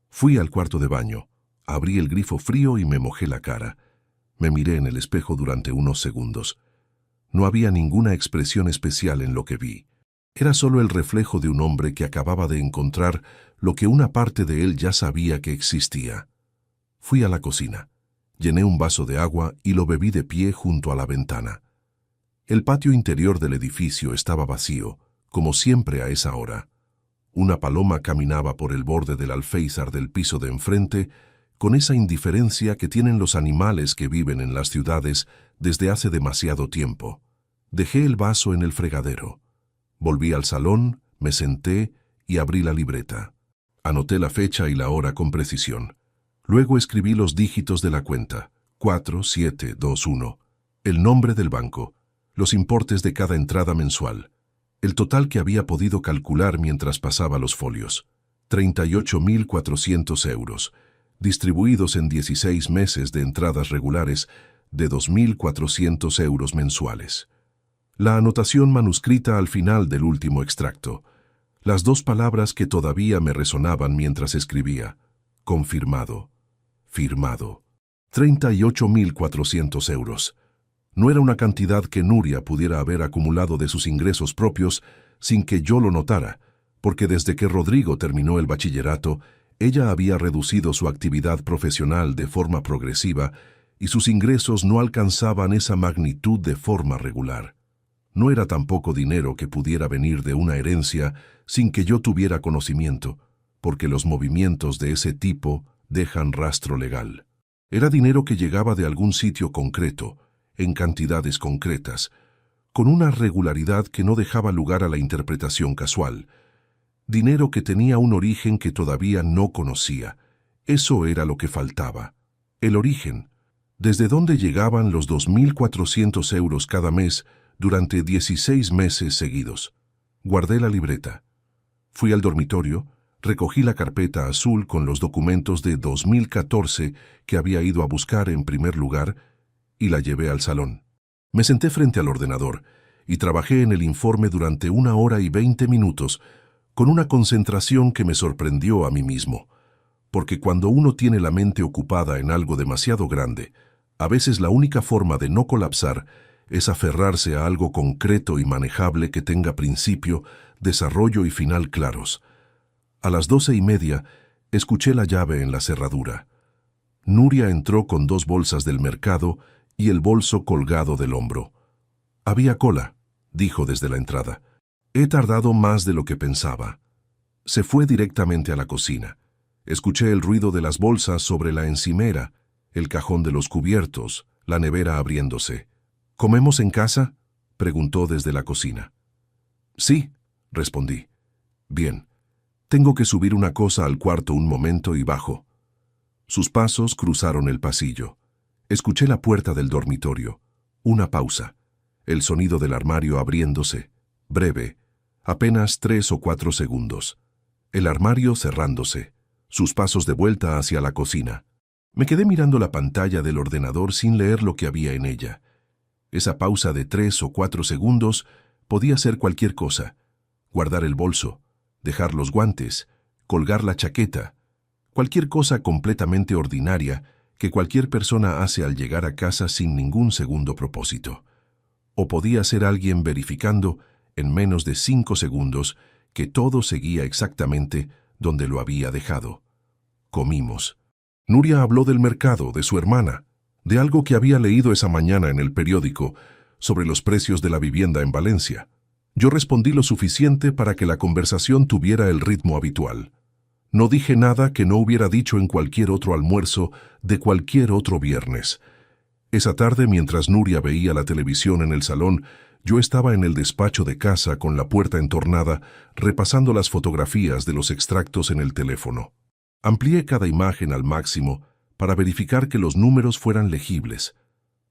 Fui al cuarto de baño, abrí el grifo frío y me mojé la cara. Me miré en el espejo durante unos segundos. No había ninguna expresión especial en lo que vi. Era solo el reflejo de un hombre que acababa de encontrar lo que una parte de él ya sabía que existía. Fui a la cocina, llené un vaso de agua y lo bebí de pie junto a la ventana. El patio interior del edificio estaba vacío, como siempre a esa hora. Una paloma caminaba por el borde del alféizar del piso de enfrente, con esa indiferencia que tienen los animales que viven en las ciudades desde hace demasiado tiempo. Dejé el vaso en el fregadero. Volví al salón, me senté y abrí la libreta. Anoté la fecha y la hora con precisión. Luego escribí los dígitos de la cuenta, 4721, el nombre del banco, los importes de cada entrada mensual, el total que había podido calcular mientras pasaba los folios, 38.400 euros, distribuidos en 16 meses de entradas regulares de 2.400 euros mensuales. La anotación manuscrita al final del último extracto, las 2 palabras que todavía me resonaban mientras escribía, confirmado, firmado, 38.400 euros. No era una cantidad que Nuria pudiera haber acumulado de sus ingresos propios sin que yo lo notara, porque desde que Rodrigo terminó el bachillerato, ella había reducido su actividad profesional de forma progresiva y sus ingresos no alcanzaban esa magnitud de forma regular. No era tampoco dinero que pudiera venir de una herencia sin que yo tuviera conocimiento, porque los movimientos de ese tipo dejan rastro legal. Era dinero que llegaba de algún sitio concreto, en cantidades concretas, con una regularidad que no dejaba lugar a la interpretación casual. Dinero que tenía un origen que todavía no conocía. Eso era lo que faltaba. El origen. ¿Desde dónde llegaban los 2.400 euros cada mes durante 16 meses seguidos? Guardé la libreta. Fui al dormitorio, recogí la carpeta azul con los documentos de 2014 que había ido a buscar en primer lugar y la llevé al salón. Me senté frente al ordenador y trabajé en el informe durante 1 hora y 20 minutos con una concentración que me sorprendió a mí mismo, porque cuando uno tiene la mente ocupada en algo demasiado grande, a veces la única forma de no colapsar es aferrarse a algo concreto y manejable que tenga principio, desarrollo y final claros. A las 12:30, escuché la llave en la cerradura. Nuria entró con 2 bolsas del mercado y el bolso colgado del hombro. «Había cola», dijo desde la entrada. «He tardado más de lo que pensaba». Se fue directamente a la cocina. Escuché el ruido de las bolsas sobre la encimera, el cajón de los cubiertos, la nevera abriéndose. «¿Comemos en casa?», preguntó desde la cocina. «Sí», respondí. «Bien. Tengo que subir una cosa al cuarto un momento y bajo». Sus pasos cruzaron el pasillo. Escuché la puerta del dormitorio. Una pausa. El sonido del armario abriéndose. Breve. Apenas 3 o 4 segundos. El armario cerrándose. Sus pasos de vuelta hacia la cocina. Me quedé mirando la pantalla del ordenador sin leer lo que había en ella. Esa pausa de 3 o 4 segundos podía ser cualquier cosa. Guardar el bolso, dejar los guantes, colgar la chaqueta. Cualquier cosa completamente ordinaria que cualquier persona hace al llegar a casa sin ningún segundo propósito. O podía ser alguien verificando, en menos de 5 segundos, que todo seguía exactamente donde lo había dejado. Comimos. Nuria habló del mercado, de su hermana, de algo que había leído esa mañana en el periódico sobre los precios de la vivienda en Valencia. Yo respondí lo suficiente para que la conversación tuviera el ritmo habitual. No dije nada que no hubiera dicho en cualquier otro almuerzo de cualquier otro viernes. Esa tarde, mientras Nuria veía la televisión en el salón, yo estaba en el despacho de casa con la puerta entornada, repasando las fotografías de los extractos en el teléfono. Amplié cada imagen al máximo para verificar que los números fueran legibles.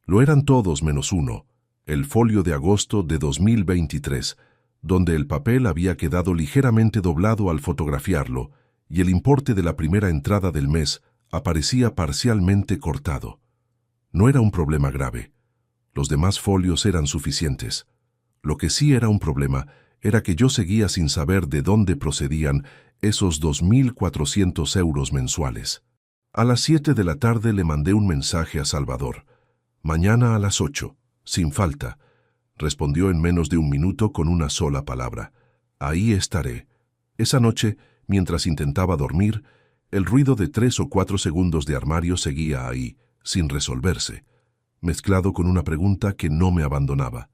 Lo eran todos menos uno, el folio de agosto de 2023, donde el papel había quedado ligeramente doblado al fotografiarlo, y el importe de la primera entrada del mes aparecía parcialmente cortado. No era un problema grave. Los demás folios eran suficientes. Lo que sí era un problema era que yo seguía sin saber de dónde procedían esos 2.400 euros mensuales. A las 7 de la tarde le mandé un mensaje a Salvador. «Mañana a las 8, sin falta», respondió en menos de un minuto con una sola palabra. «Ahí estaré». Esa noche, mientras intentaba dormir, el ruido de 3 o 4 segundos de armario seguía ahí, sin resolverse, mezclado con una pregunta que no me abandonaba.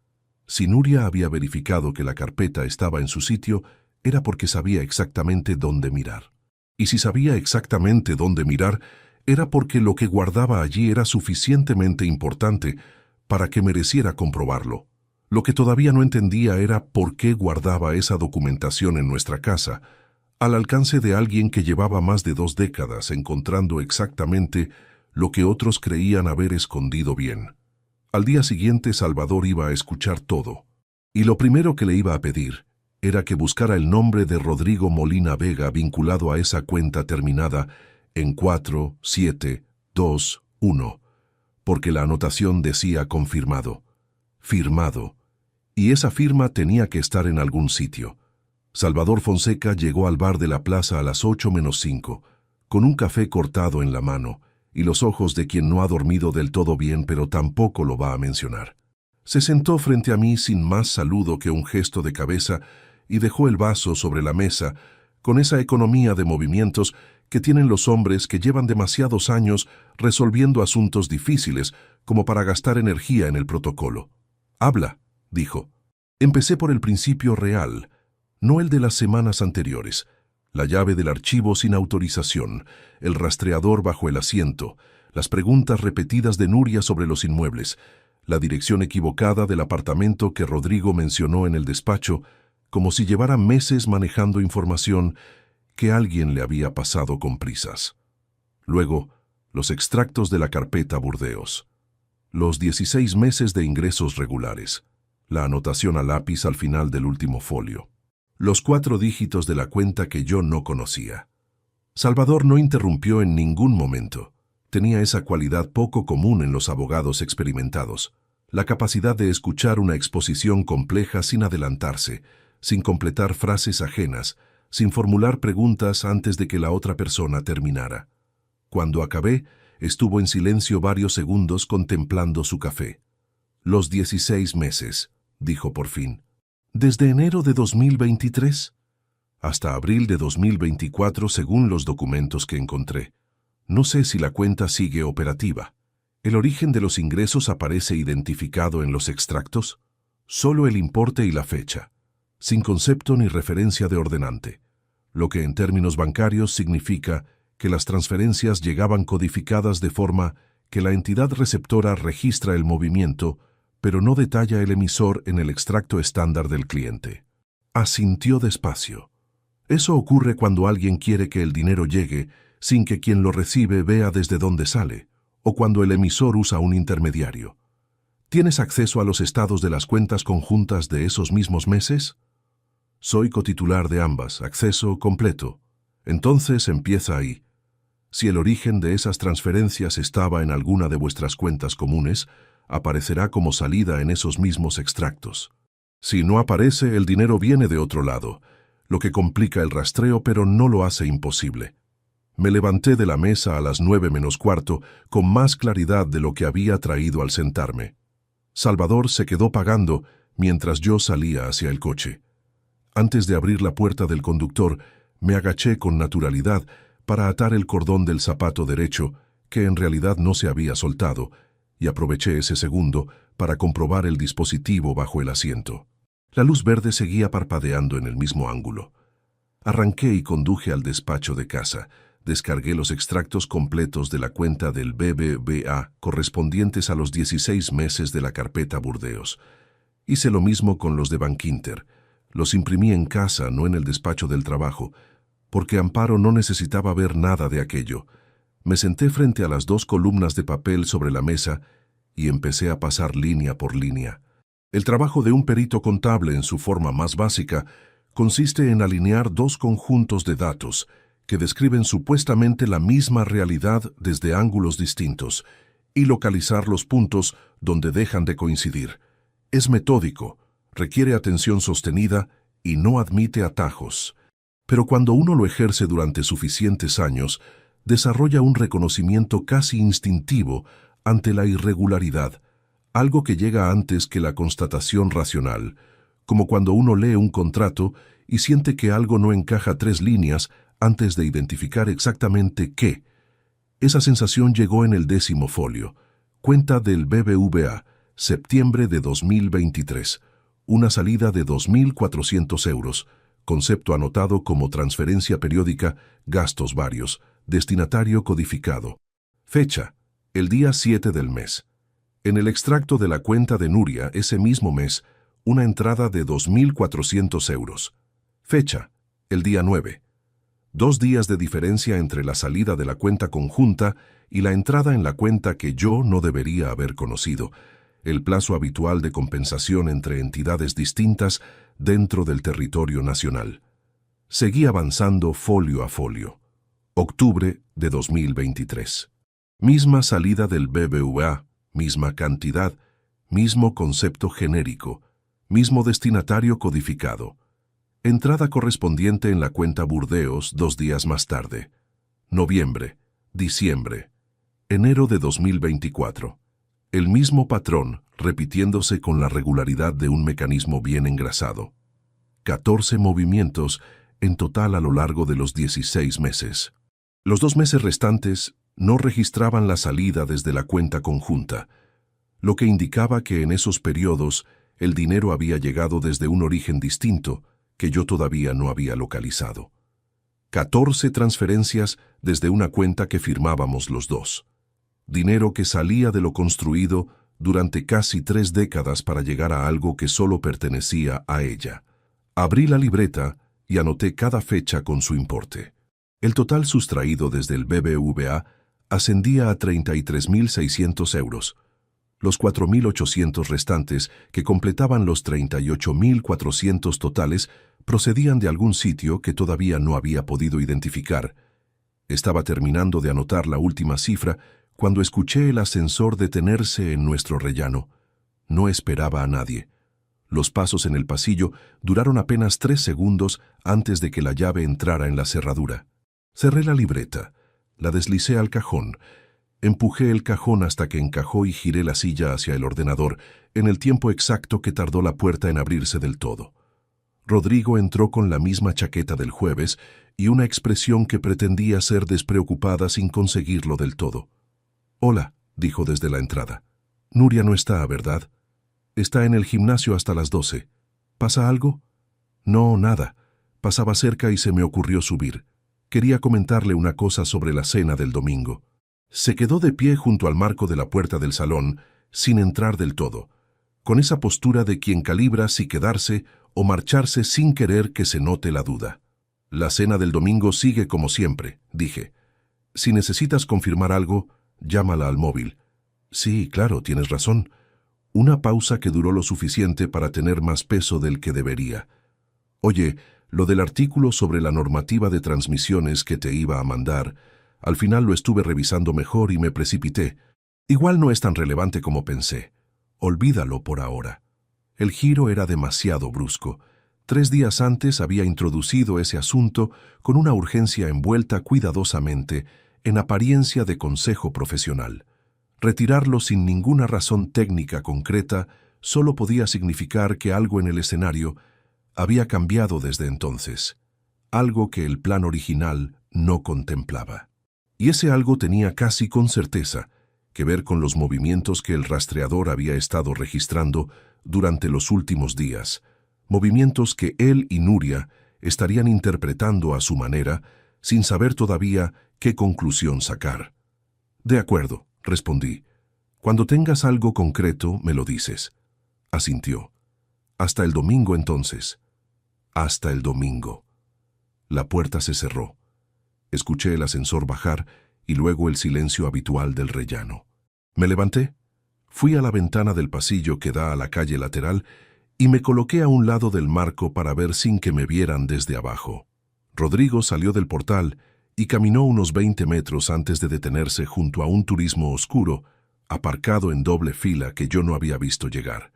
Si Nuria había verificado que la carpeta estaba en su sitio, era porque sabía exactamente dónde mirar. Y si sabía exactamente dónde mirar, era porque lo que guardaba allí era suficientemente importante para que mereciera comprobarlo. Lo que todavía no entendía era por qué guardaba esa documentación en nuestra casa, al alcance de alguien que llevaba más de 2 décadas encontrando exactamente lo que otros creían haber escondido bien. Al día siguiente Salvador iba a escuchar todo, y lo primero que le iba a pedir era que buscara el nombre de Rodrigo Molina Vega vinculado a esa cuenta terminada en 4721, porque la anotación decía confirmado, firmado, y esa firma tenía que estar en algún sitio. Salvador Fonseca llegó al bar de la plaza a las 8:05, con un café cortado en la mano, y los ojos de quien no ha dormido del todo bien pero tampoco lo va a mencionar. Se sentó frente a mí sin más saludo que un gesto de cabeza y dejó el vaso sobre la mesa con esa economía de movimientos que tienen los hombres que llevan demasiados años resolviendo asuntos difíciles como para gastar energía en el protocolo. «Habla», dijo. Empecé por el principio real, no el de las semanas anteriores. La llave del archivo sin autorización, el rastreador bajo el asiento, las preguntas repetidas de Nuria sobre los inmuebles, la dirección equivocada del apartamento que Rodrigo mencionó en el despacho, como si llevara meses manejando información que alguien le había pasado con prisas. Luego, los extractos de la carpeta Burdeos, los 16 meses de ingresos regulares, la anotación a lápiz al final del último folio, los 4 dígitos de la cuenta que yo no conocía. Salvador no interrumpió en ningún momento. Tenía esa cualidad poco común en los abogados experimentados, la capacidad de escuchar una exposición compleja sin adelantarse, sin completar frases ajenas, sin formular preguntas antes de que la otra persona terminara. Cuando acabé, estuvo en silencio varios segundos contemplando su café. «Los 16 meses», dijo por fin. «¿Desde enero de 2023? hasta abril de 2024 según los documentos que encontré. No sé si la cuenta sigue operativa. ¿El origen de los ingresos aparece identificado en los extractos? Solo el importe y la fecha, sin concepto ni referencia de ordenante, lo que en términos bancarios significa que las transferencias llegaban codificadas de forma que la entidad receptora registra el movimiento, pero no detalla el emisor en el extracto estándar del cliente. Asintió despacio. Eso ocurre cuando alguien quiere que el dinero llegue sin que quien lo recibe vea desde dónde sale, o cuando el emisor usa un intermediario. ¿Tienes acceso a los estados de las cuentas conjuntas de esos mismos meses? Soy cotitular de ambas, acceso completo. Entonces empieza ahí. Si el origen de esas transferencias estaba en alguna de vuestras cuentas comunes, aparecerá como salida en esos mismos extractos. Si no aparece, el dinero viene de otro lado, lo que complica el rastreo pero no lo hace imposible. Me levanté de la mesa a las 9:45 con más claridad de lo que había traído al sentarme. Salvador se quedó pagando mientras yo salía hacia el coche. Antes de abrir la puerta del conductor, me agaché con naturalidad para atar el cordón del zapato derecho, que en realidad no se había soltado, y aproveché ese segundo para comprobar el dispositivo bajo el asiento. La luz verde seguía parpadeando en el mismo ángulo. Arranqué y conduje al despacho de casa. Descargué los extractos completos de la cuenta del BBVA correspondientes a los 16 meses de la carpeta Burdeos. Hice lo mismo con los de Bankinter. Los imprimí en casa, no en el despacho del trabajo, porque Amparo no necesitaba ver nada de aquello. Me senté frente a las 2 columnas de papel sobre la mesa y empecé a pasar línea por línea. El trabajo de un perito contable en su forma más básica consiste en alinear 2 conjuntos de datos que describen supuestamente la misma realidad desde ángulos distintos y localizar los puntos donde dejan de coincidir. Es metódico, requiere atención sostenida y no admite atajos. Pero cuando uno lo ejerce durante suficientes años, desarrolla un reconocimiento casi instintivo ante la irregularidad, algo que llega antes que la constatación racional, como cuando uno lee un contrato y siente que algo no encaja 3 líneas antes de identificar exactamente qué. Esa sensación llegó en el 10º folio. Cuenta del BBVA, septiembre de 2023. Una salida de 2.400 euros. Concepto anotado como transferencia periódica, gastos varios. Destinatario codificado. Fecha, el día 7 del mes. En el extracto de la cuenta de Nuria, ese mismo mes, una entrada de 2.400 euros. Fecha, el día 9. 2 días de diferencia entre la salida de la cuenta conjunta y la entrada en la cuenta que yo no debería haber conocido, el plazo habitual de compensación entre entidades distintas dentro del territorio nacional. Seguí avanzando folio a folio. Octubre de 2023. Misma salida del BBVA, misma cantidad, mismo concepto genérico, mismo destinatario codificado. Entrada correspondiente en la cuenta Burdeos 2 días más tarde. Noviembre, diciembre, enero de 2024. El mismo patrón, repitiéndose con la regularidad de un mecanismo bien engrasado. 14 movimientos en total a lo largo de los 16 meses. Los 2 meses restantes no registraban la salida desde la cuenta conjunta, lo que indicaba que en esos periodos el dinero había llegado desde un origen distinto que yo todavía no había localizado. 14 transferencias desde una cuenta que firmábamos los dos. Dinero que salía de lo construido durante casi 3 décadas para llegar a algo que solo pertenecía a ella. Abrí la libreta y anoté cada fecha con su importe. El total sustraído desde el BBVA ascendía a 33.600 euros. Los 4.800 restantes, que completaban los 38.400 totales, procedían de algún sitio que todavía no había podido identificar. Estaba terminando de anotar la última cifra cuando escuché el ascensor detenerse en nuestro rellano. No esperaba a nadie. Los pasos en el pasillo duraron apenas 3 segundos antes de que la llave entrara en la cerradura. Cerré la libreta, la deslicé al cajón. Empujé el cajón hasta que encajó y giré la silla hacia el ordenador en el tiempo exacto que tardó la puerta en abrirse del todo. Rodrigo entró con la misma chaqueta del jueves y una expresión que pretendía ser despreocupada sin conseguirlo del todo. «Hola», dijo desde la entrada. «Nuria no está, ¿verdad? Está en el gimnasio hasta las 12. ¿Pasa algo?» «No, nada. Pasaba cerca y se me ocurrió subir. Quería comentarle una cosa sobre la cena del domingo». Se quedó de pie junto al marco de la puerta del salón, sin entrar del todo, con esa postura de quien calibra si quedarse o marcharse sin querer que se note la duda. «La cena del domingo sigue como siempre», dije. «Si necesitas confirmar algo, llámala al móvil». «Sí, claro, tienes razón». Una pausa que duró lo suficiente para tener más peso del que debería. «Oye, lo del artículo sobre la normativa de transmisiones que te iba a mandar, al final lo estuve revisando mejor y me precipité. Igual no es tan relevante como pensé. Olvídalo por ahora». El giro era demasiado brusco. 3 días antes había introducido ese asunto con una urgencia envuelta cuidadosamente en apariencia de consejo profesional. Retirarlo sin ninguna razón técnica concreta solo podía significar que algo en el escenario había cambiado desde entonces, algo que el plan original no contemplaba. Y ese algo tenía casi con certeza que ver con los movimientos que el rastreador había estado registrando durante los últimos días, movimientos que él y Nuria estarían interpretando a su manera, sin saber todavía qué conclusión sacar. «De acuerdo», respondí. «Cuando tengas algo concreto, me lo dices». Asintió. «Hasta el domingo, entonces». Hasta el domingo. La puerta se cerró. Escuché el ascensor bajar y luego el silencio habitual del rellano. Me levanté, fui a la ventana del pasillo que da a la calle lateral y me coloqué a un lado del marco para ver sin que me vieran desde abajo. Rodrigo salió del portal y caminó unos 20 metros antes de detenerse junto a un turismo oscuro, aparcado en doble fila que yo no había visto llegar.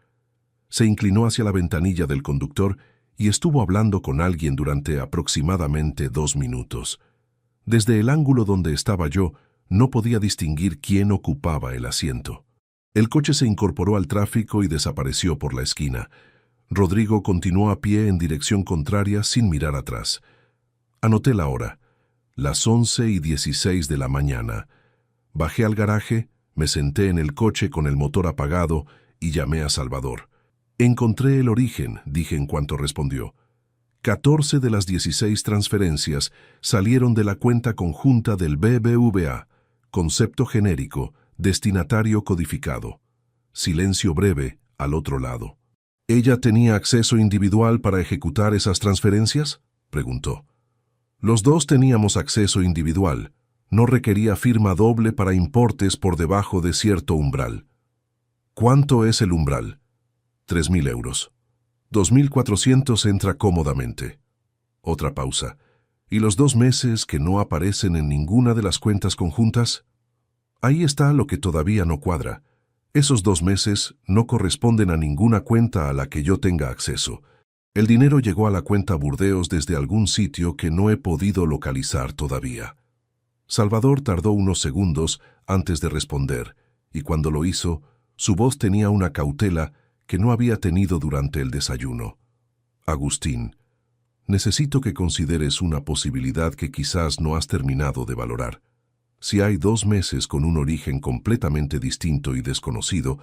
Se inclinó hacia la ventanilla del conductor y estuvo hablando con alguien durante aproximadamente 2 minutos. Desde el ángulo donde estaba yo, no podía distinguir quién ocupaba el asiento. El coche se incorporó al tráfico y desapareció por la esquina. Rodrigo continuó a pie en dirección contraria sin mirar atrás. Anoté la hora. Las 11:16 de la mañana. Bajé al garaje, me senté en el coche con el motor apagado y llamé a Salvador. «Encontré el origen», dije en cuanto respondió. 14 de las 16 transferencias salieron de la cuenta conjunta del BBVA, concepto genérico, destinatario codificado. Silencio breve al otro lado. «¿Ella tenía acceso individual para ejecutar esas transferencias?», preguntó. «Los dos teníamos acceso individual. No requería firma doble para importes por debajo de cierto umbral». «¿Cuánto es el umbral?». 3.000 euros. 2.400 entra cómodamente. Otra pausa. ¿Y los 2 meses que no aparecen en ninguna de las cuentas conjuntas? Ahí está lo que todavía no cuadra. Esos 2 meses no corresponden a ninguna cuenta a la que yo tenga acceso. El dinero llegó a la cuenta Burdeos desde algún sitio que no he podido localizar todavía. Salvador tardó unos segundos antes de responder, y cuando lo hizo, su voz tenía una cautela que no había tenido durante el desayuno. «Agustín, necesito que consideres una posibilidad que quizás no has terminado de valorar. Si hay 2 meses con un origen completamente distinto y desconocido,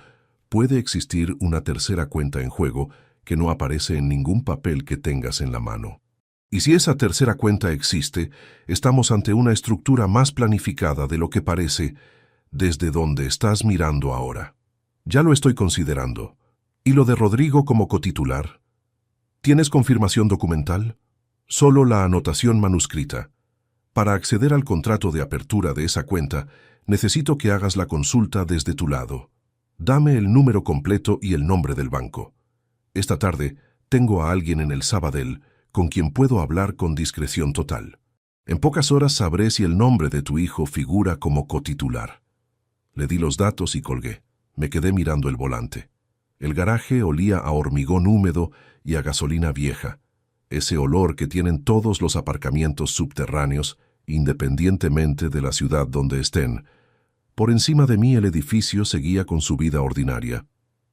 puede existir una tercera cuenta en juego que no aparece en ningún papel que tengas en la mano. Y si esa tercera cuenta existe, estamos ante una estructura más planificada de lo que parece desde donde estás mirando ahora. Ya lo estoy considerando. ¿Y lo de Rodrigo como cotitular? ¿Tienes confirmación documental? Solo la anotación manuscrita. Para acceder al contrato de apertura de esa cuenta, necesito que hagas la consulta desde tu lado. Dame el número completo y el nombre del banco. Esta tarde tengo a alguien en el Sabadell con quien puedo hablar con discreción total. En pocas horas sabré si el nombre de tu hijo figura como cotitular». Le di los datos y colgué. Me quedé mirando el volante. El garaje olía a hormigón húmedo y a gasolina vieja, ese olor que tienen todos los aparcamientos subterráneos, independientemente de la ciudad donde estén. Por encima de mí el edificio seguía con su vida ordinaria.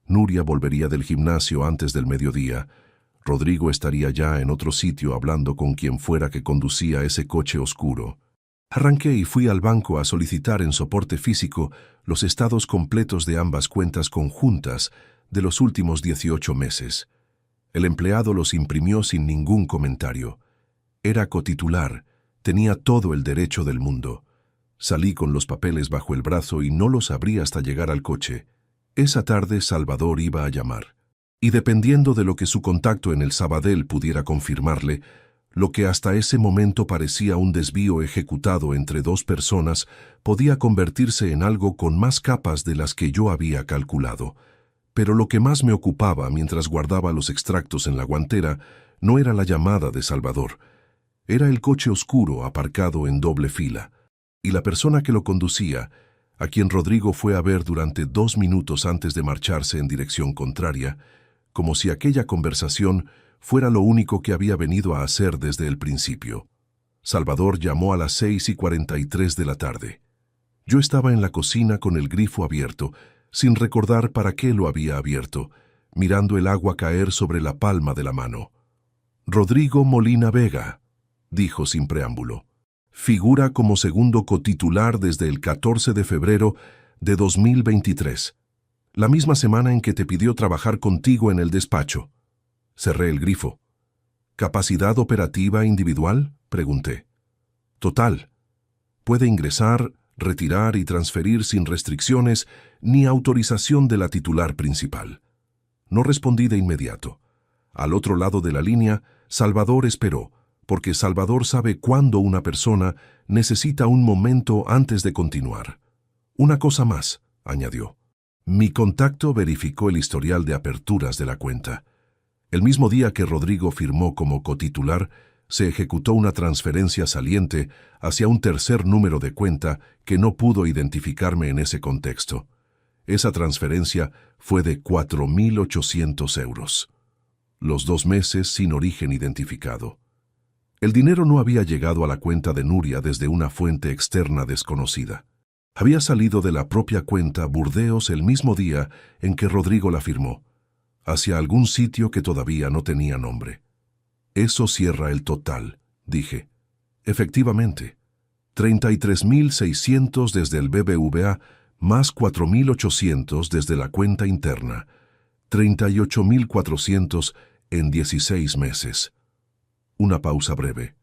Nuria volvería del gimnasio antes del mediodía. Rodrigo estaría ya en otro sitio hablando con quien fuera que conducía ese coche oscuro. Arranqué y fui al banco a solicitar en soporte físico los estados completos de ambas cuentas conjuntas de los últimos 18 meses. El empleado los imprimió sin ningún comentario. Era cotitular, tenía todo el derecho del mundo. Salí con los papeles bajo el brazo y no los abrí hasta llegar al coche. Esa tarde Salvador iba a llamar. Y dependiendo de lo que su contacto en el Sabadell pudiera confirmarle, lo que hasta ese momento parecía un desvío ejecutado entre dos personas podía convertirse en algo con más capas de las que yo había calculado. Pero lo que más me ocupaba mientras guardaba los extractos en la guantera no era la llamada de Salvador. Era el coche oscuro aparcado en doble fila, y la persona que lo conducía, a quien Rodrigo fue a ver durante 2 minutos antes de marcharse en dirección contraria, como si aquella conversación fuera lo único que había venido a hacer desde el principio. Salvador llamó a las 6:43 de la tarde. Yo estaba en la cocina con el grifo abierto, sin recordar para qué lo había abierto, mirando el agua caer sobre la palma de la mano. Rodrigo Molina Vega, dijo sin preámbulo. Figura como segundo cotitular desde el 14 de febrero de 2023, la misma semana en que te pidió trabajar contigo en el despacho. Cerré el grifo. ¿Capacidad operativa individual?, pregunté. Total. Puede ingresar, retirar y transferir sin restricciones ni autorización de la titular principal. No respondí de inmediato. Al otro lado de la línea, Salvador esperó, porque Salvador sabe cuándo una persona necesita un momento antes de continuar. Una cosa más, añadió. Mi contacto verificó el historial de aperturas de la cuenta. El mismo día que Rodrigo firmó como cotitular, se ejecutó una transferencia saliente hacia un tercer número de cuenta que no pudo identificarme en ese contexto. Esa transferencia fue de 4.800 euros. Los 2 meses sin origen identificado. El dinero no había llegado a la cuenta de Nuria desde una fuente externa desconocida. Había salido de la propia cuenta Burdeos el mismo día en que Rodrigo la firmó, hacia algún sitio que todavía no tenía nombre. Eso cierra el total, dije. Efectivamente, 33.600 desde el BBVA más 4.800 desde la cuenta interna, 38.400 en 16 meses. Una pausa breve.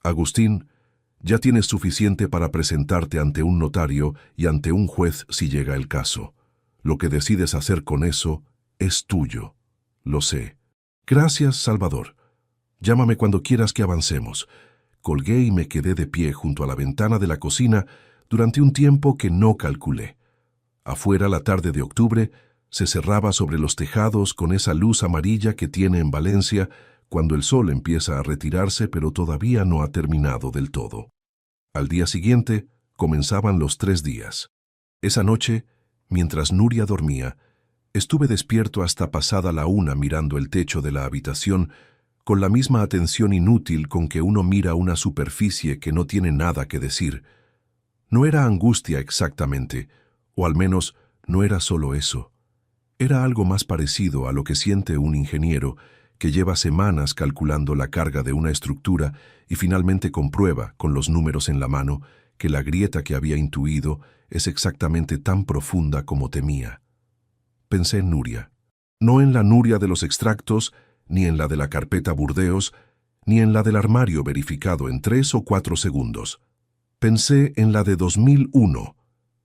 Agustín, ya tienes suficiente para presentarte ante un notario y ante un juez si llega el caso. Lo que decides hacer con eso es tuyo. Lo sé. Gracias, Salvador. Llámame cuando quieras que avancemos. Colgué y me quedé de pie junto a la ventana de la cocina durante un tiempo que no calculé. Afuera, la tarde de octubre se cerraba sobre los tejados con esa luz amarilla que tiene en Valencia cuando el sol empieza a retirarse pero todavía no ha terminado del todo. Al día siguiente comenzaban los 3 días. Esa noche, mientras Nuria dormía, estuve despierto hasta pasada la 1 mirando el techo de la habitación con la misma atención inútil con que uno mira una superficie que no tiene nada que decir. No era angustia exactamente, o al menos no era solo eso. Era algo más parecido a lo que siente un ingeniero que lleva semanas calculando la carga de una estructura y finalmente comprueba, con los números en la mano, que la grieta que había intuido es exactamente tan profunda como temía. Pensé en Nuria. No en la Nuria de los extractos, ni en la de la carpeta Burdeos, ni en la del armario verificado en 3 o 4 segundos. Pensé en la de 2001,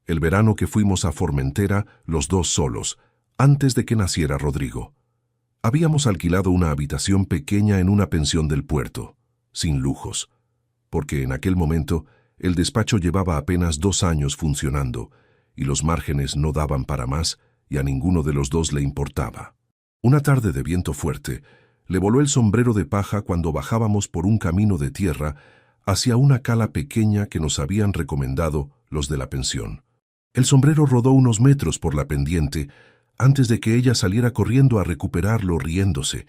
el verano que fuimos a Formentera los 2 solos, antes de que naciera Rodrigo. Habíamos alquilado una habitación pequeña en una pensión del puerto, sin lujos, porque en aquel momento el despacho llevaba apenas 2 años funcionando y los márgenes no daban para más y a ninguno de los dos le importaba. Una tarde de viento fuerte, le voló el sombrero de paja cuando bajábamos por un camino de tierra hacia una cala pequeña que nos habían recomendado los de la pensión. El sombrero rodó unos metros por la pendiente antes de que ella saliera corriendo a recuperarlo riéndose,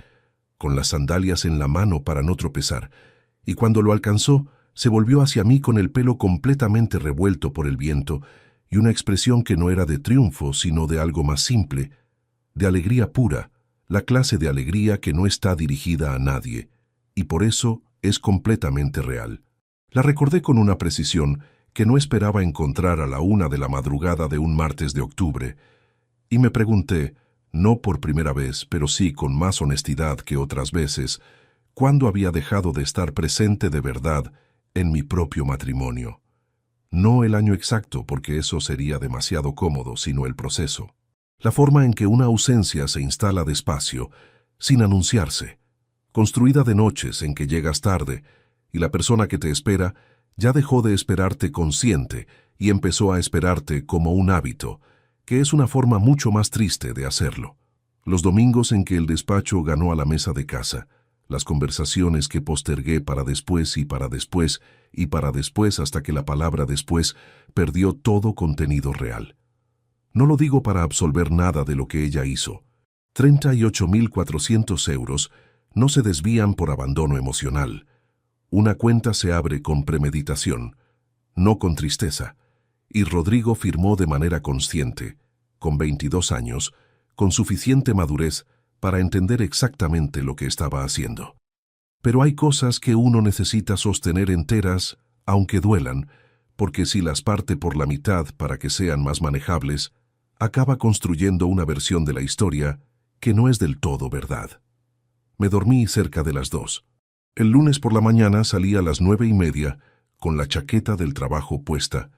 con las sandalias en la mano para no tropezar, y cuando lo alcanzó, se volvió hacia mí con el pelo completamente revuelto por el viento y una expresión que no era de triunfo, sino de algo más simple, de alegría pura, la clase de alegría que no está dirigida a nadie, y por eso es completamente real. La recordé con una precisión que no esperaba encontrar a la 1 de la madrugada de un martes de octubre, y me pregunté, no por primera vez, pero sí con más honestidad que otras veces, cuándo había dejado de estar presente de verdad en mi propio matrimonio. No el año exacto, porque eso sería demasiado cómodo, sino el proceso. La forma en que una ausencia se instala despacio, sin anunciarse, construida de noches en que llegas tarde, y la persona que te espera ya dejó de esperarte consciente y empezó a esperarte como un hábito, que es una forma mucho más triste de hacerlo. Los domingos en que el despacho ganó a la mesa de casa, las conversaciones que postergué para después y para después y para después hasta que la palabra después perdió todo contenido real. No lo digo para absolver nada de lo que ella hizo. 38.400 euros no se desvían por abandono emocional. Una cuenta se abre con premeditación, no con tristeza, y Rodrigo firmó de manera consciente, con 22 años, con suficiente madurez para entender exactamente lo que estaba haciendo. Pero hay cosas que uno necesita sostener enteras, aunque duelan, porque si las parte por la mitad para que sean más manejables, acaba construyendo una versión de la historia que no es del todo verdad. Me dormí cerca de las 2. El lunes por la mañana salí a las 9:30 con la chaqueta del trabajo puesta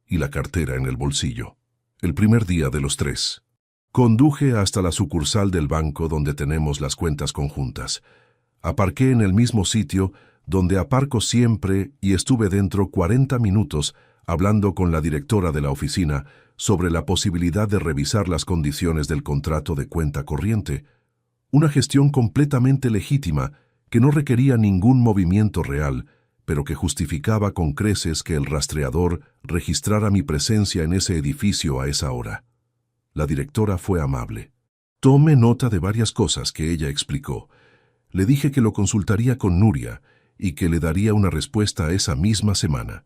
y la cartera en el bolsillo. El primer día de los 3. Conduje hasta la sucursal del banco donde tenemos las cuentas conjuntas. Aparqué en el mismo sitio donde aparco siempre y estuve dentro 40 minutos hablando con la directora de la oficina sobre la posibilidad de revisar las condiciones del contrato de cuenta corriente. Una gestión completamente legítima que no requería ningún movimiento real, pero que justificaba con creces que el rastreador registrara mi presencia en ese edificio a esa hora. La directora fue amable. Tomé nota de varias cosas que ella explicó. Le dije que lo consultaría con Nuria y que le daría una respuesta esa misma semana.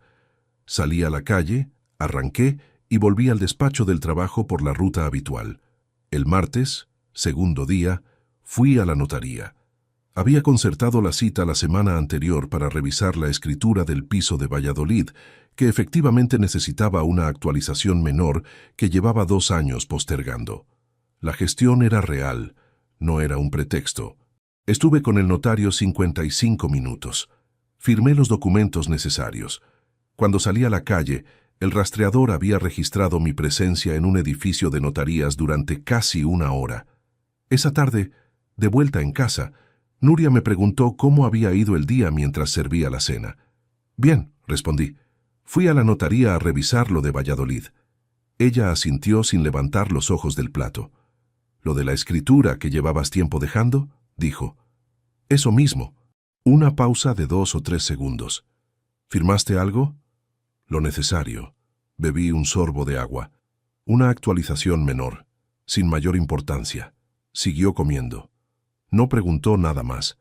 Salí a la calle, arranqué y volví al despacho del trabajo por la ruta habitual. El martes, segundo día, fui a la notaría. Había concertado la cita la semana anterior para revisar la escritura del piso de Valladolid, que efectivamente necesitaba una actualización menor que llevaba 2 años postergando. La gestión era real, no era un pretexto. Estuve con el notario 55 minutos. Firmé los documentos necesarios. Cuando salí a la calle, el rastreador había registrado mi presencia en un edificio de notarías durante casi 1 hora. Esa tarde, de vuelta en casa, Nuria me preguntó cómo había ido el día mientras servía la cena. Bien, respondí. Fui a la notaría a revisar lo de Valladolid. Ella asintió sin levantar los ojos del plato. ¿Lo de la escritura que llevabas tiempo dejando? Dijo. Eso mismo. Una pausa de 2 o 3 segundos. ¿Firmaste algo? Lo necesario. Bebí un sorbo de agua. Una actualización menor, sin mayor importancia. Siguió comiendo. No preguntó nada más,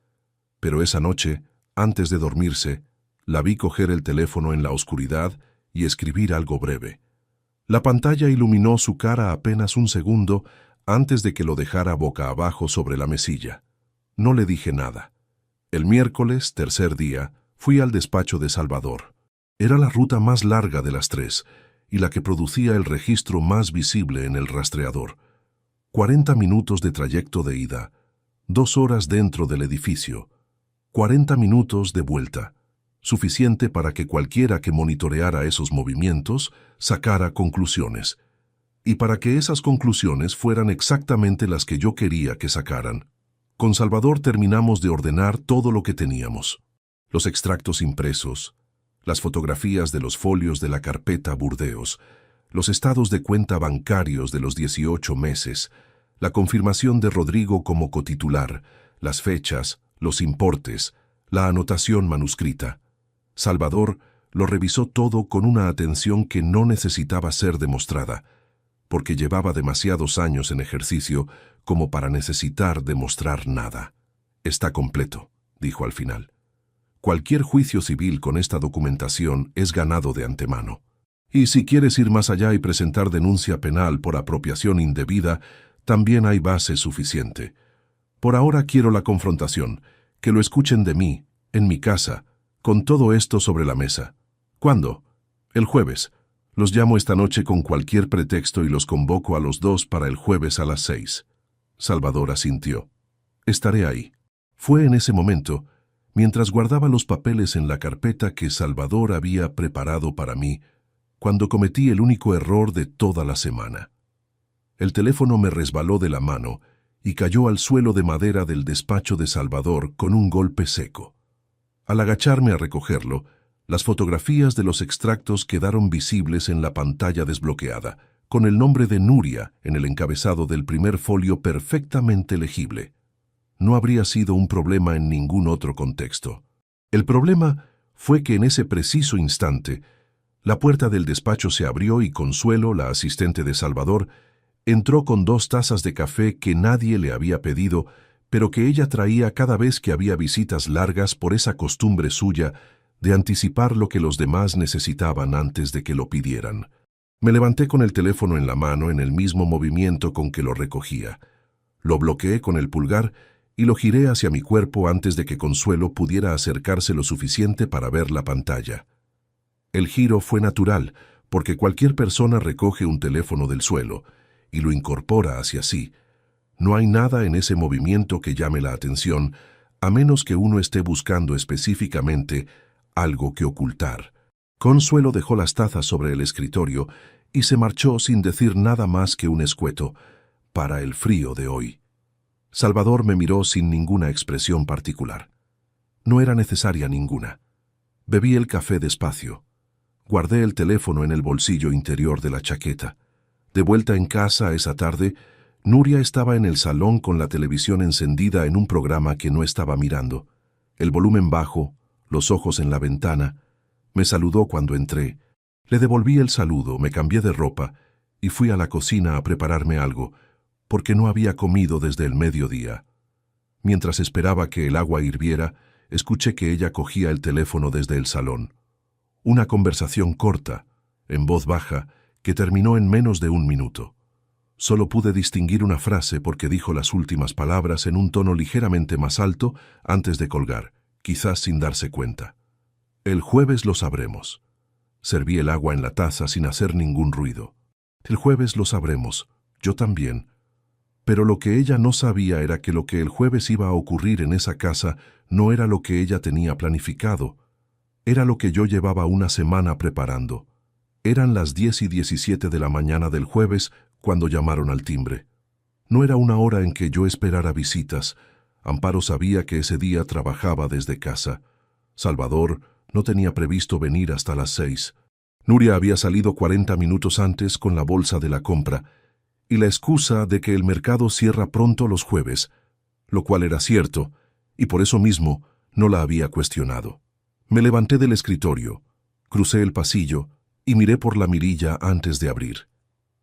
pero esa noche, antes de dormirse, la vi coger el teléfono en la oscuridad y escribir algo breve. La pantalla iluminó su cara apenas un segundo antes de que lo dejara boca abajo sobre la mesilla. No le dije nada. El miércoles, tercer día, fui al despacho de Salvador. Era la ruta más larga de las 3 y la que producía el registro más visible en el rastreador. 40 minutos de trayecto de ida, 2 horas dentro del edificio, 40 minutos de vuelta, suficiente para que cualquiera que monitoreara esos movimientos sacara conclusiones, y para que esas conclusiones fueran exactamente las que yo quería que sacaran. Con Salvador terminamos de ordenar todo lo que teníamos. Los extractos impresos, las fotografías de los folios de la carpeta Burdeos, los estados de cuenta bancarios de los 18 meses, la confirmación de Rodrigo como cotitular, las fechas, los importes, la anotación manuscrita. Salvador lo revisó todo con una atención que no necesitaba ser demostrada, porque llevaba demasiados años en ejercicio como para necesitar demostrar nada. Está completo, dijo al final. Cualquier juicio civil con esta documentación es ganado de antemano. Y si quieres ir más allá y presentar denuncia penal por apropiación indebida, también hay base suficiente. Por ahora quiero la confrontación, que lo escuchen de mí, en mi casa, con todo esto sobre la mesa. ¿Cuándo? El jueves. Los llamo esta noche con cualquier pretexto y los convoco a los dos para el jueves a las 6. Salvador asintió. Estaré ahí. Fue en ese momento, mientras guardaba los papeles en la carpeta que Salvador había preparado para mí, cuando cometí el único error de toda la semana. El teléfono me resbaló de la mano y cayó al suelo de madera del despacho de Salvador con un golpe seco. Al agacharme a recogerlo, las fotografías de los extractos quedaron visibles en la pantalla desbloqueada, con el nombre de Nuria en el encabezado del primer folio perfectamente legible. No habría sido un problema en ningún otro contexto. El problema fue que en ese preciso instante, la puerta del despacho se abrió y Consuelo, la asistente de Salvador, entró con 2 tazas de café que nadie le había pedido, pero que ella traía cada vez que había visitas largas por esa costumbre suya de anticipar lo que los demás necesitaban antes de que lo pidieran. Me levanté con el teléfono en la mano en el mismo movimiento con que lo recogía. Lo bloqueé con el pulgar y lo giré hacia mi cuerpo antes de que Consuelo pudiera acercarse lo suficiente para ver la pantalla. El giro fue natural, porque cualquier persona recoge un teléfono del suelo y lo incorpora hacia sí. No hay nada en ese movimiento que llame la atención, a menos que uno esté buscando específicamente algo que ocultar. Consuelo dejó las tazas sobre el escritorio y se marchó sin decir nada más que un escueto, para el frío de hoy. Salvador me miró sin ninguna expresión particular. No era necesaria ninguna. Bebí el café despacio. Guardé el teléfono en el bolsillo interior de la chaqueta. De vuelta en casa esa tarde, Nuria estaba en el salón con la televisión encendida en un programa que no estaba mirando. El volumen bajo, los ojos en la ventana. Me saludó cuando entré. Le devolví el saludo, me cambié de ropa y fui a la cocina a prepararme algo, porque no había comido desde el mediodía. Mientras esperaba que el agua hirviera, escuché que ella cogía el teléfono desde el salón. Una conversación corta, en voz baja, que terminó en menos de 1 minuto. Solo pude distinguir una frase porque dijo las últimas palabras en un tono ligeramente más alto antes de colgar, quizás sin darse cuenta. El jueves lo sabremos. Serví el agua en la taza sin hacer ningún ruido. El jueves lo sabremos, yo también. Pero lo que ella no sabía era que lo que el jueves iba a ocurrir en esa casa no era lo que ella tenía planificado. Era lo que yo llevaba una semana preparando. Eran las 10:17 de la mañana del jueves cuando llamaron al timbre. No era una hora en que yo esperara visitas. Amparo sabía que ese día trabajaba desde casa. Salvador no tenía previsto venir hasta las 6. Nuria había salido 40 minutos antes con la bolsa de la compra y la excusa de que el mercado cierra pronto los jueves, lo cual era cierto, y por eso mismo no la había cuestionado. Me levanté del escritorio, crucé el pasillo y miré por la mirilla antes de abrir.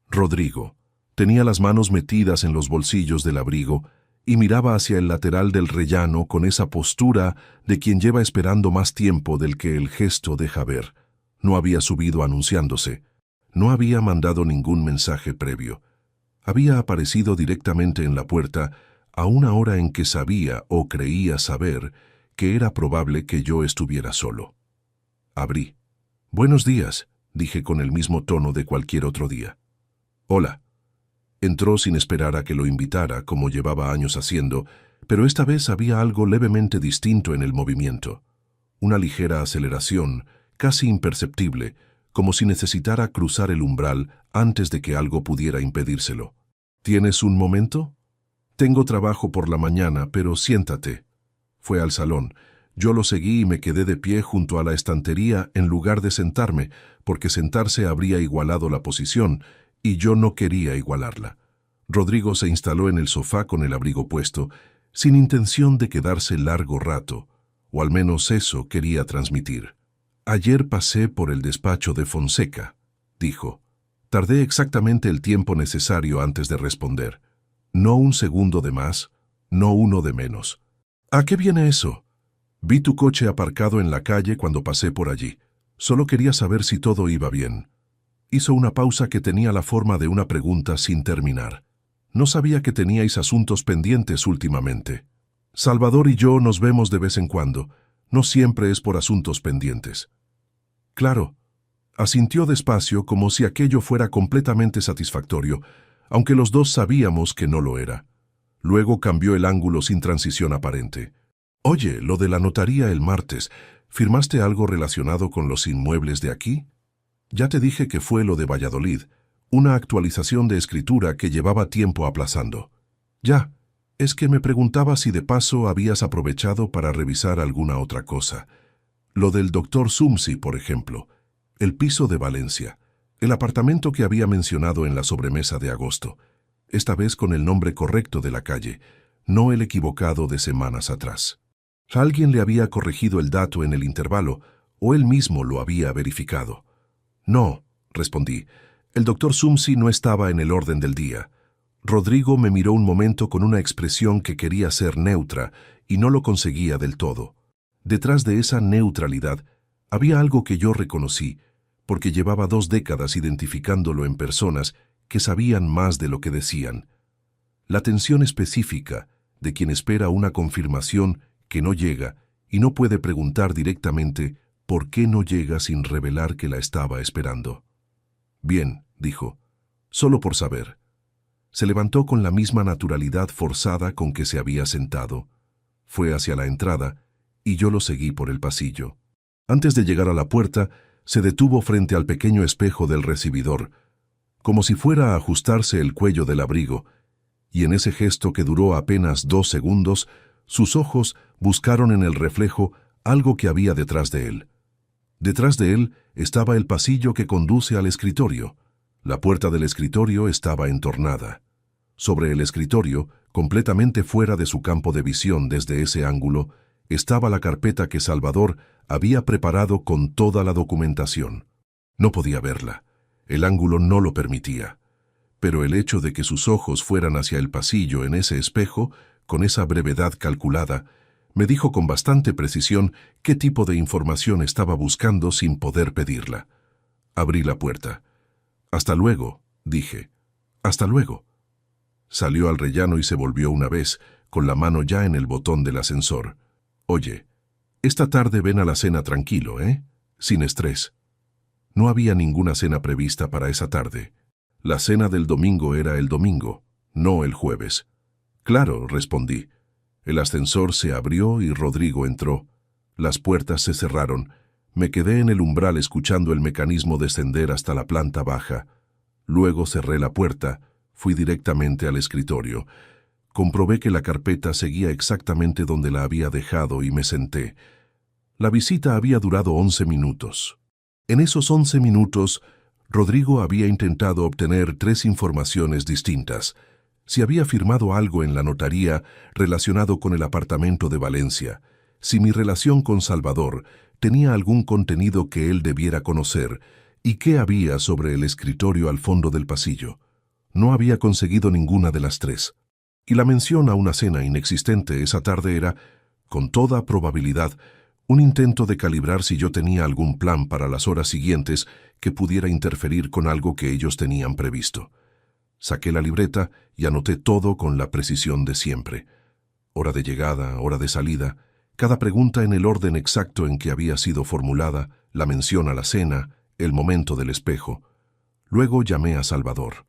Rodrigo tenía las manos metidas en los bolsillos del abrigo y miraba hacia el lateral del rellano con esa postura de quien lleva esperando más tiempo del que el gesto deja ver. No había subido anunciándose, no había mandado ningún mensaje previo. Había aparecido directamente en la puerta a una hora en que sabía o creía saber que era probable que yo estuviera solo. Abrí. «Buenos días», dije con el mismo tono de cualquier otro día. «Hola». Entró sin esperar a que lo invitara, como llevaba años haciendo, pero esta vez había algo levemente distinto en el movimiento. Una ligera aceleración, casi imperceptible, como si necesitara cruzar el umbral antes de que algo pudiera impedírselo. «¿Tienes un momento?» «Tengo trabajo por la mañana, pero siéntate». Fue al salón. Yo lo seguí y me quedé de pie junto a la estantería en lugar de sentarme, porque sentarse habría igualado la posición, y yo no quería igualarla. Rodrigo se instaló en el sofá con el abrigo puesto, sin intención de quedarse largo rato, o al menos eso quería transmitir. «Ayer pasé por el despacho de Fonseca», dijo. Tardé exactamente el tiempo necesario antes de responder. No 1 segundo de más, no 1 de menos. «¿A qué viene eso?» «Vi tu coche aparcado en la calle cuando pasé por allí. Solo quería saber si todo iba bien». Hizo una pausa que tenía la forma de una pregunta sin terminar. No sabía que teníais asuntos pendientes últimamente. Salvador y yo nos vemos de vez en cuando. No siempre es por asuntos pendientes. Claro, asintió despacio como si aquello fuera completamente satisfactorio, aunque los dos sabíamos que no lo era. Luego cambió el ángulo sin transición aparente. Oye, lo de la notaría el martes, ¿firmaste algo relacionado con los inmuebles de aquí? Ya te dije que fue lo de Valladolid, una actualización de escritura que llevaba tiempo aplazando. Ya, es que me preguntaba si de paso habías aprovechado para revisar alguna otra cosa. Lo del doctor Sumsi, por ejemplo, el piso de Valencia, el apartamento que había mencionado en la sobremesa de agosto, esta vez con el nombre correcto de la calle, no el equivocado de semanas atrás. Alguien le había corregido el dato en el intervalo, o él mismo lo había verificado. No, respondí, el doctor Sumsi no estaba en el orden del día. Rodrigo me miró un momento con una expresión que quería ser neutra y no lo conseguía del todo. Detrás de esa neutralidad había algo que yo reconocí, porque llevaba 2 décadas identificándolo en personas que sabían más de lo que decían. La tensión específica de quien espera una confirmación que no llega y no puede preguntar directamente por qué no llega sin revelar que la estaba esperando. Bien, dijo, solo por saber. Se levantó con la misma naturalidad forzada con que se había sentado. Fue hacia la entrada y yo lo seguí por el pasillo. Antes de llegar a la puerta, se detuvo frente al pequeño espejo del recibidor, como si fuera a ajustarse el cuello del abrigo, y en ese gesto que duró apenas 2 segundos, sus ojos buscaron en el reflejo algo que había detrás de él. Detrás de él estaba el pasillo que conduce al escritorio. La puerta del escritorio estaba entornada. Sobre el escritorio, completamente fuera de su campo de visión desde ese ángulo, estaba la carpeta que Salvador había preparado con toda la documentación. No podía verla. El ángulo no lo permitía. Pero el hecho de que sus ojos fueran hacia el pasillo en ese espejo, con esa brevedad calculada, me dijo con bastante precisión qué tipo de información estaba buscando sin poder pedirla. Abrí la puerta. «Hasta luego», dije. «Hasta luego». Salió al rellano y se volvió una vez, con la mano ya en el botón del ascensor. «Oye, esta tarde ven a la cena tranquilo, ¿eh? Sin estrés». No había ninguna cena prevista para esa tarde. La cena del domingo era el domingo, no el jueves. «Claro», respondí. El ascensor se abrió y Rodrigo entró. Las puertas se cerraron. Me quedé en el umbral escuchando el mecanismo descender hasta la planta baja. Luego cerré la puerta, fui directamente al escritorio. Comprobé que la carpeta seguía exactamente donde la había dejado y me senté. La visita había durado 11 minutos. En esos 11 minutos, Rodrigo había intentado obtener 3 informaciones distintas. Si había firmado algo en la notaría relacionado con el apartamento de Valencia, si mi relación con Salvador tenía algún contenido que él debiera conocer, y qué había sobre el escritorio al fondo del pasillo. No había conseguido ninguna de las 3. Y la mención a una cena inexistente esa tarde era, con toda probabilidad, un intento de calibrar si yo tenía algún plan para las horas siguientes que pudiera interferir con algo que ellos tenían previsto. Saqué la libreta y anoté todo con la precisión de siempre. Hora de llegada, hora de salida, cada pregunta en el orden exacto en que había sido formulada, la mención a la cena, el momento del espejo. Luego llamé a Salvador.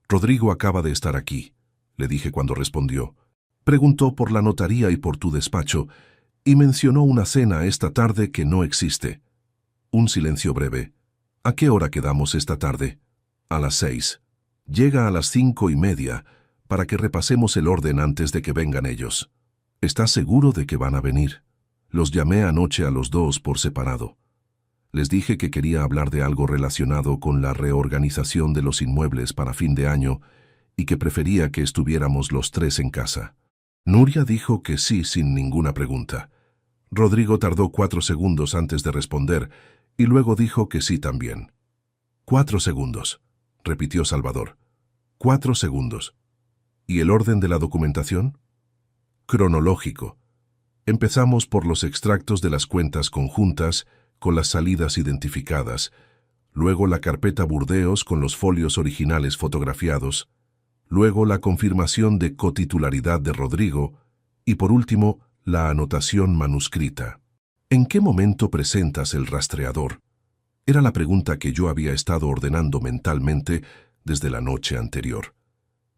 «Rodrigo acaba de estar aquí», le dije cuando respondió. «Preguntó por la notaría y por tu despacho, y mencionó una cena esta tarde que no existe». Un silencio breve. «¿A qué hora quedamos esta tarde?» «A las 6. Llega a las 5:30, para que repasemos el orden antes de que vengan ellos». «¿Estás seguro de que van a venir?» Los llamé anoche a los 2 por separado. Les dije que quería hablar de algo relacionado con la reorganización de los inmuebles para fin de año y que prefería que estuviéramos los 3 en casa. Nuria dijo que sí sin ninguna pregunta. Rodrigo tardó 4 segundos antes de responder y luego dijo que sí también. 4 segundos, repitió Salvador. 4 segundos. ¿Y el orden de la documentación? Cronológico. Empezamos por los extractos de las cuentas conjuntas con las salidas identificadas, luego la carpeta Burdeos con los folios originales fotografiados, luego la confirmación de cotitularidad de Rodrigo y, por último, la anotación manuscrita. ¿En qué momento presentas el rastreador? Era la pregunta que yo había estado ordenando mentalmente desde la noche anterior.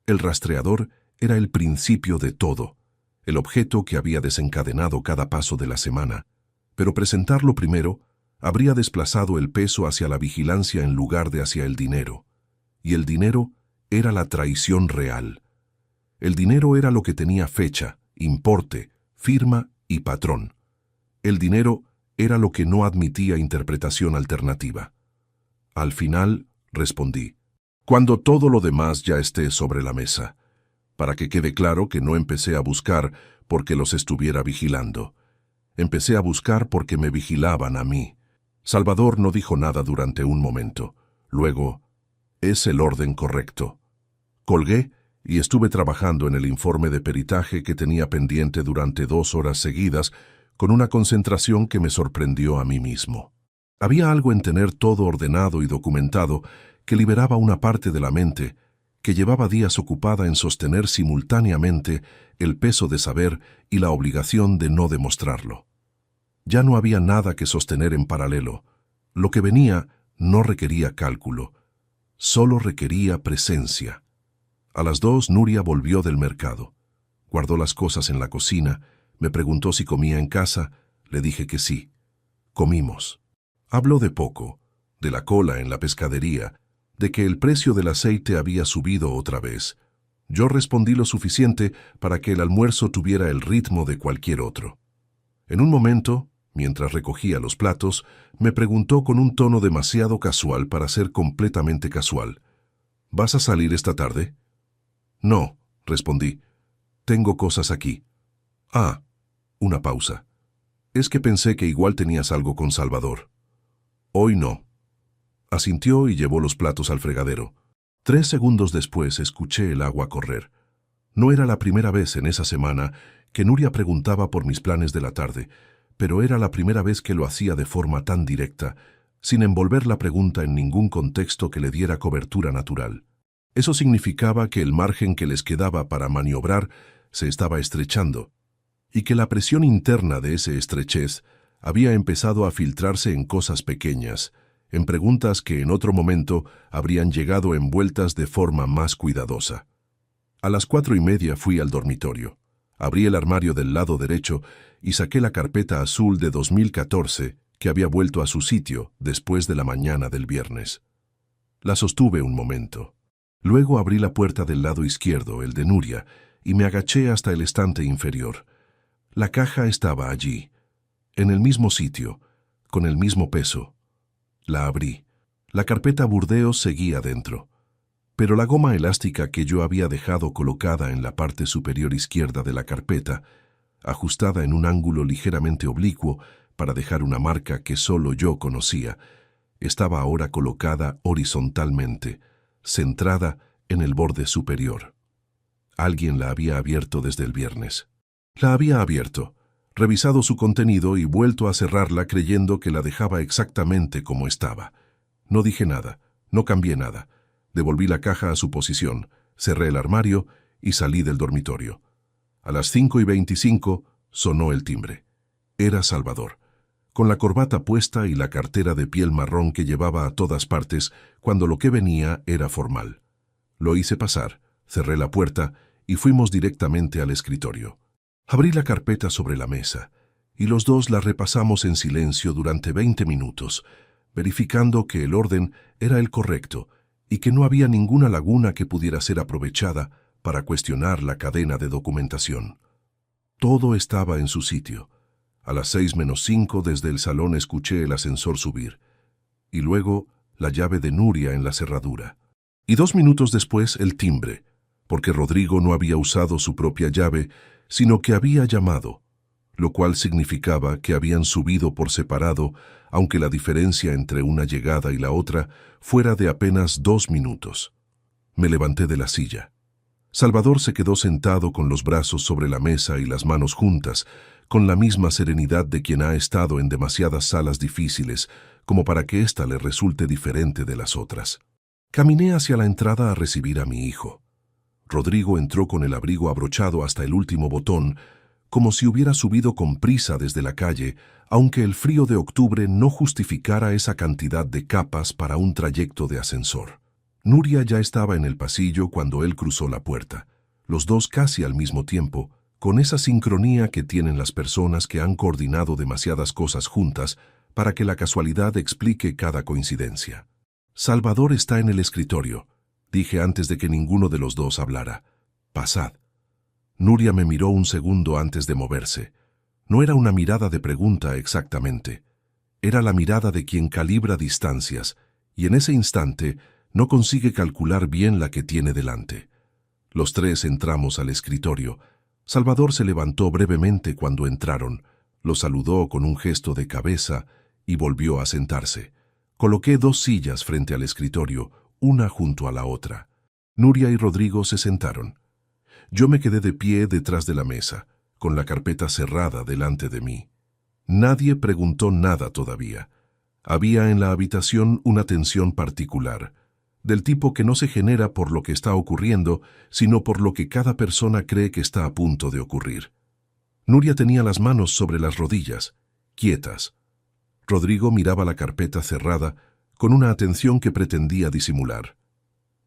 El rastreador era el principio de todo, el objeto que había desencadenado cada paso de la semana, pero presentarlo primero habría desplazado el peso hacia la vigilancia en lugar de hacia el dinero, y el dinero era la traición real. El dinero era lo que tenía fecha, importe, firma y patrón. El dinero era lo que no admitía interpretación alternativa. Al final, respondí, cuando todo lo demás ya esté sobre la mesa, para que quede claro que no empecé a buscar porque los estuviera vigilando. Empecé a buscar porque me vigilaban a mí. Salvador no dijo nada durante un momento. Luego, es el orden correcto. Colgué y estuve trabajando en el informe de peritaje que tenía pendiente durante 2 horas seguidas, con una concentración que me sorprendió a mí mismo. Había algo en tener todo ordenado y documentado que liberaba una parte de la mente que llevaba días ocupada en sostener simultáneamente el peso de saber y la obligación de no demostrarlo. Ya no había nada que sostener en paralelo. Lo que venía no requería cálculo, solo requería presencia. A las 2 Nuria volvió del mercado. Guardó las cosas en la cocina, me preguntó si comía en casa, le dije que sí. Comimos. Habló de poco, de la cola en la pescadería, de que el precio del aceite había subido otra vez. Yo respondí lo suficiente para que el almuerzo tuviera el ritmo de cualquier otro. En un momento, mientras recogía los platos, me preguntó con un tono demasiado casual para ser completamente casual. ¿Vas a salir esta tarde? No, respondí. Tengo cosas aquí. Ah, una pausa. Es que pensé que igual tenías algo con Salvador. Hoy no. Asintió y llevó los platos al fregadero. 3 segundos después escuché el agua correr. No era la primera vez en esa semana que Nuria preguntaba por mis planes de la tarde, pero era la primera vez que lo hacía de forma tan directa, sin envolver la pregunta en ningún contexto que le diera cobertura natural. Eso significaba que el margen que les quedaba para maniobrar se estaba estrechando, y que la presión interna de ese estrechez había empezado a filtrarse en cosas pequeñas, en preguntas que en otro momento habrían llegado envueltas de forma más cuidadosa. A las 4:30 fui al dormitorio. Abrí el armario del lado derecho y saqué la carpeta azul de 2014 que había vuelto a su sitio después de la mañana del viernes. La sostuve un momento. Luego abrí la puerta del lado izquierdo, el de Nuria, y me agaché hasta el estante inferior. La caja estaba allí, en el mismo sitio, con el mismo peso. La abrí. La carpeta Burdeos seguía dentro, pero la goma elástica que yo había dejado colocada en la parte superior izquierda de la carpeta, ajustada en un ángulo ligeramente oblicuo para dejar una marca que solo yo conocía, estaba ahora colocada horizontalmente, centrada en el borde superior. Alguien la había abierto desde el viernes. La había abierto, revisado su contenido y vuelto a cerrarla creyendo que la dejaba exactamente como estaba. No dije nada, no cambié nada. Devolví la caja a su posición, cerré el armario y salí del dormitorio. A las 5:25 sonó el timbre. Era Salvador, con la corbata puesta y la cartera de piel marrón que llevaba a todas partes cuando lo que venía era formal. Lo hice pasar, cerré la puerta y fuimos directamente al escritorio. Abrí la carpeta sobre la mesa y los dos la repasamos en silencio durante 20 minutos, verificando que el orden era el correcto y que no había ninguna laguna que pudiera ser aprovechada para cuestionar la cadena de documentación. Todo estaba en su sitio. A las 6:05 desde el salón escuché el ascensor subir, y luego la llave de Nuria en la cerradura. Y 2 minutos después el timbre, porque Rodrigo no había usado su propia llave, sino que había llamado, lo cual significaba que habían subido por separado, aunque la diferencia entre una llegada y la otra fuera de apenas 2 minutos. Me levanté de la silla. Salvador se quedó sentado con los brazos sobre la mesa y las manos juntas, con la misma serenidad de quien ha estado en demasiadas salas difíciles como para que ésta le resulte diferente de las otras. Caminé hacia la entrada a recibir a mi hijo. Rodrigo entró con el abrigo abrochado hasta el último botón, como si hubiera subido con prisa desde la calle, aunque el frío de octubre no justificara esa cantidad de capas para un trayecto de ascensor. Nuria ya estaba en el pasillo cuando él cruzó la puerta, los dos casi al mismo tiempo, con esa sincronía que tienen las personas que han coordinado demasiadas cosas juntas para que la casualidad explique cada coincidencia. Salvador está en el escritorio, dije antes de que ninguno de los dos hablara. Pasad. Nuria me miró un segundo antes de moverse. No era una mirada de pregunta exactamente. Era la mirada de quien calibra distancias, y en ese instante no consigue calcular bien la que tiene delante. Los tres entramos al escritorio. Salvador se levantó brevemente cuando entraron, lo saludó con un gesto de cabeza y volvió a sentarse. Coloqué dos sillas frente al escritorio, una junto a la otra. Nuria y Rodrigo se sentaron. Yo me quedé de pie detrás de la mesa, con la carpeta cerrada delante de mí. Nadie preguntó nada todavía. Había en la habitación una tensión particular, del tipo que no se genera por lo que está ocurriendo, sino por lo que cada persona cree que está a punto de ocurrir. Nuria tenía las manos sobre las rodillas, quietas. Rodrigo miraba la carpeta cerrada con una atención que pretendía disimular.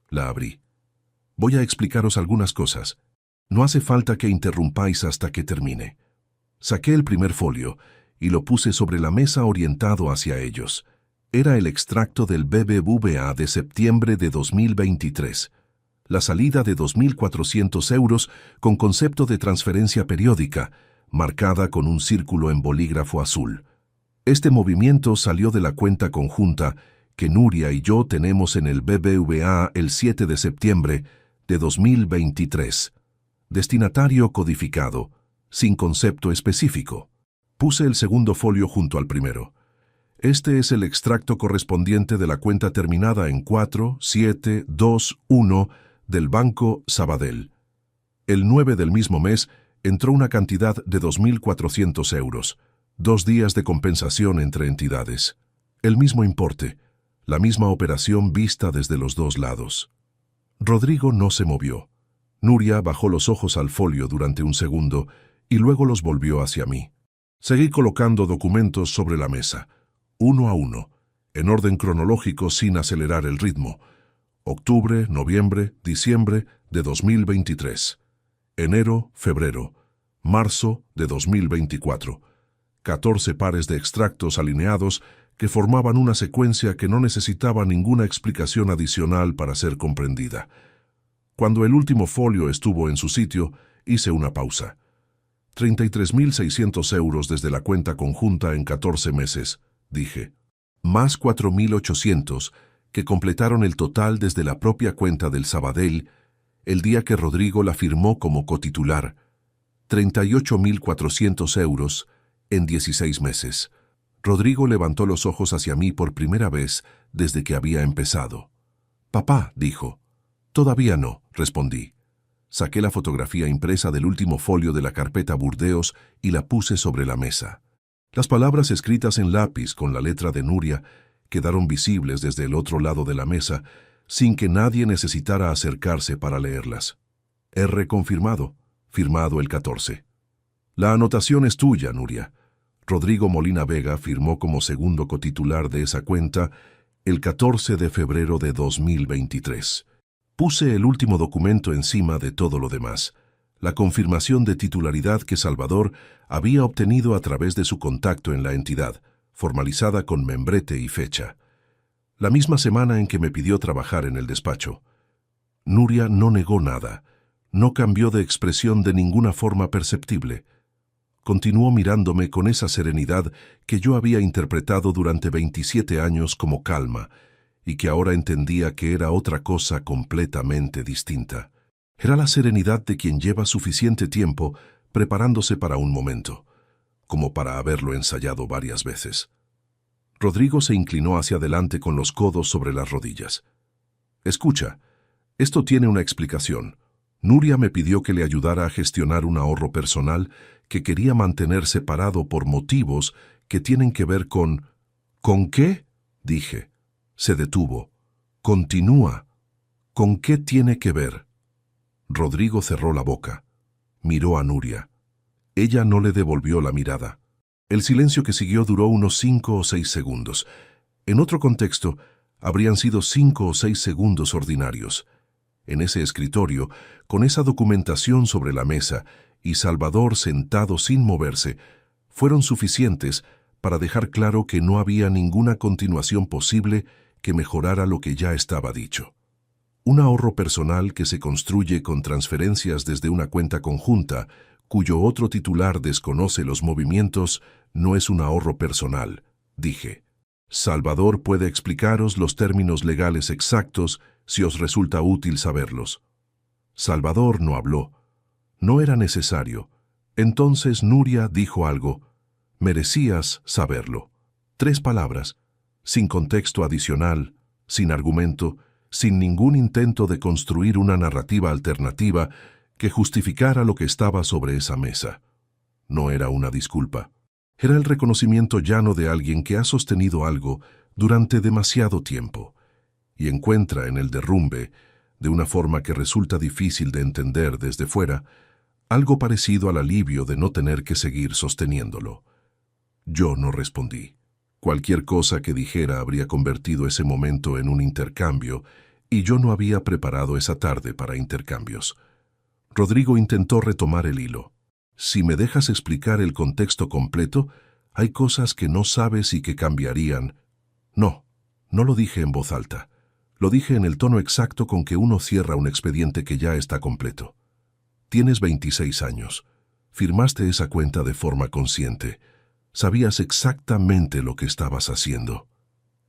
La abrí. Voy a explicaros algunas cosas. No hace falta que interrumpáis hasta que termine. Saqué el primer folio y lo puse sobre la mesa orientado hacia ellos. Era el extracto del BBVA de septiembre de 2023. La salida de 2.400 euros con concepto de transferencia periódica, marcada con un círculo en bolígrafo azul. Este movimiento salió de la cuenta conjunta que Nuria y yo tenemos en el BBVA el 7 de septiembre de 2023. Destinatario codificado, sin concepto específico. Puse el segundo folio junto al primero. Este es el extracto correspondiente de la cuenta terminada en 4721 del Banco Sabadell. El 9 del mismo mes entró una cantidad de 2.400 euros, 2 días de compensación entre entidades. El mismo importe, la misma operación vista desde los dos lados. Rodrigo no se movió. Nuria bajó los ojos al folio durante un segundo y luego los volvió hacia mí. Seguí colocando documentos sobre la mesa, uno a uno, en orden cronológico sin acelerar el ritmo. Octubre, noviembre, diciembre de 2023. Enero, febrero, marzo de 2024. 14 pares de extractos alineados que formaban una secuencia que no necesitaba ninguna explicación adicional para ser comprendida. Cuando el último folio estuvo en su sitio, hice una pausa. 33.600 euros desde la cuenta conjunta en 14 meses, dije. Más 4.800 que completaron el total desde la propia cuenta del Sabadell el día que Rodrigo la firmó como cotitular. 38.400 euros en 16 meses. Rodrigo levantó los ojos hacia mí por primera vez desde que había empezado. «Papá», dijo. «Todavía no», respondí. Saqué la fotografía impresa del último folio de la carpeta Burdeos y la puse sobre la mesa. Las palabras escritas en lápiz con la letra de Nuria quedaron visibles desde el otro lado de la mesa, sin que nadie necesitara acercarse para leerlas. R confirmado, firmado el 14. La anotación es tuya, Nuria. Rodrigo Molina Vega firmó como segundo cotitular de esa cuenta el 14 de febrero de 2023. Puse el último documento encima de todo lo demás, la confirmación de titularidad que Salvador había obtenido a través de su contacto en la entidad, formalizada con membrete y fecha. La misma semana en que me pidió trabajar en el despacho. Nuria no negó nada, no cambió de expresión de ninguna forma perceptible. Continuó mirándome con esa serenidad que yo había interpretado durante 27 años como calma, y que ahora entendía que era otra cosa completamente distinta. Era la serenidad de quien lleva suficiente tiempo preparándose para un momento, como para haberlo ensayado varias veces. Rodrigo se inclinó hacia adelante con los codos sobre las rodillas. «Escucha, esto tiene una explicación. Nuria me pidió que le ayudara a gestionar un ahorro personal que quería mantener separado por motivos que tienen que ver con... ¿Con qué?», dije. Se detuvo. «Continúa. ¿Con qué tiene que ver?». Rodrigo cerró la boca. Miró a Nuria. Ella no le devolvió la mirada. El silencio que siguió duró unos 5 o 6 segundos. En otro contexto, habrían sido 5 o 6 segundos ordinarios. En ese escritorio, con esa documentación sobre la mesa y Salvador sentado sin moverse, fueron suficientes para dejar claro que no había ninguna continuación posible que mejorara lo que ya estaba dicho. Un ahorro personal que se construye con transferencias desde una cuenta conjunta, cuyo otro titular desconoce los movimientos, no es un ahorro personal, dije. Salvador puede explicaros los términos legales exactos si os resulta útil saberlos. Salvador no habló. No era necesario. Entonces Nuria dijo algo. Merecías saberlo. 3 palabras, sin contexto adicional, sin argumento, sin ningún intento de construir una narrativa alternativa que justificara lo que estaba sobre esa mesa. No era una disculpa. Era el reconocimiento llano de alguien que ha sostenido algo durante demasiado tiempo y encuentra en el derrumbe, de una forma que resulta difícil de entender desde fuera, algo parecido al alivio de no tener que seguir sosteniéndolo. Yo no respondí. Cualquier cosa que dijera habría convertido ese momento en un intercambio, y yo no había preparado esa tarde para intercambios. Rodrigo intentó retomar el hilo. Si me dejas explicar el contexto completo, hay cosas que no sabes y que cambiarían. No, no lo dije en voz alta. Lo dije en el tono exacto con que uno cierra un expediente que ya está completo. Tienes 26 años. Firmaste esa cuenta de forma consciente. Sabías exactamente lo que estabas haciendo.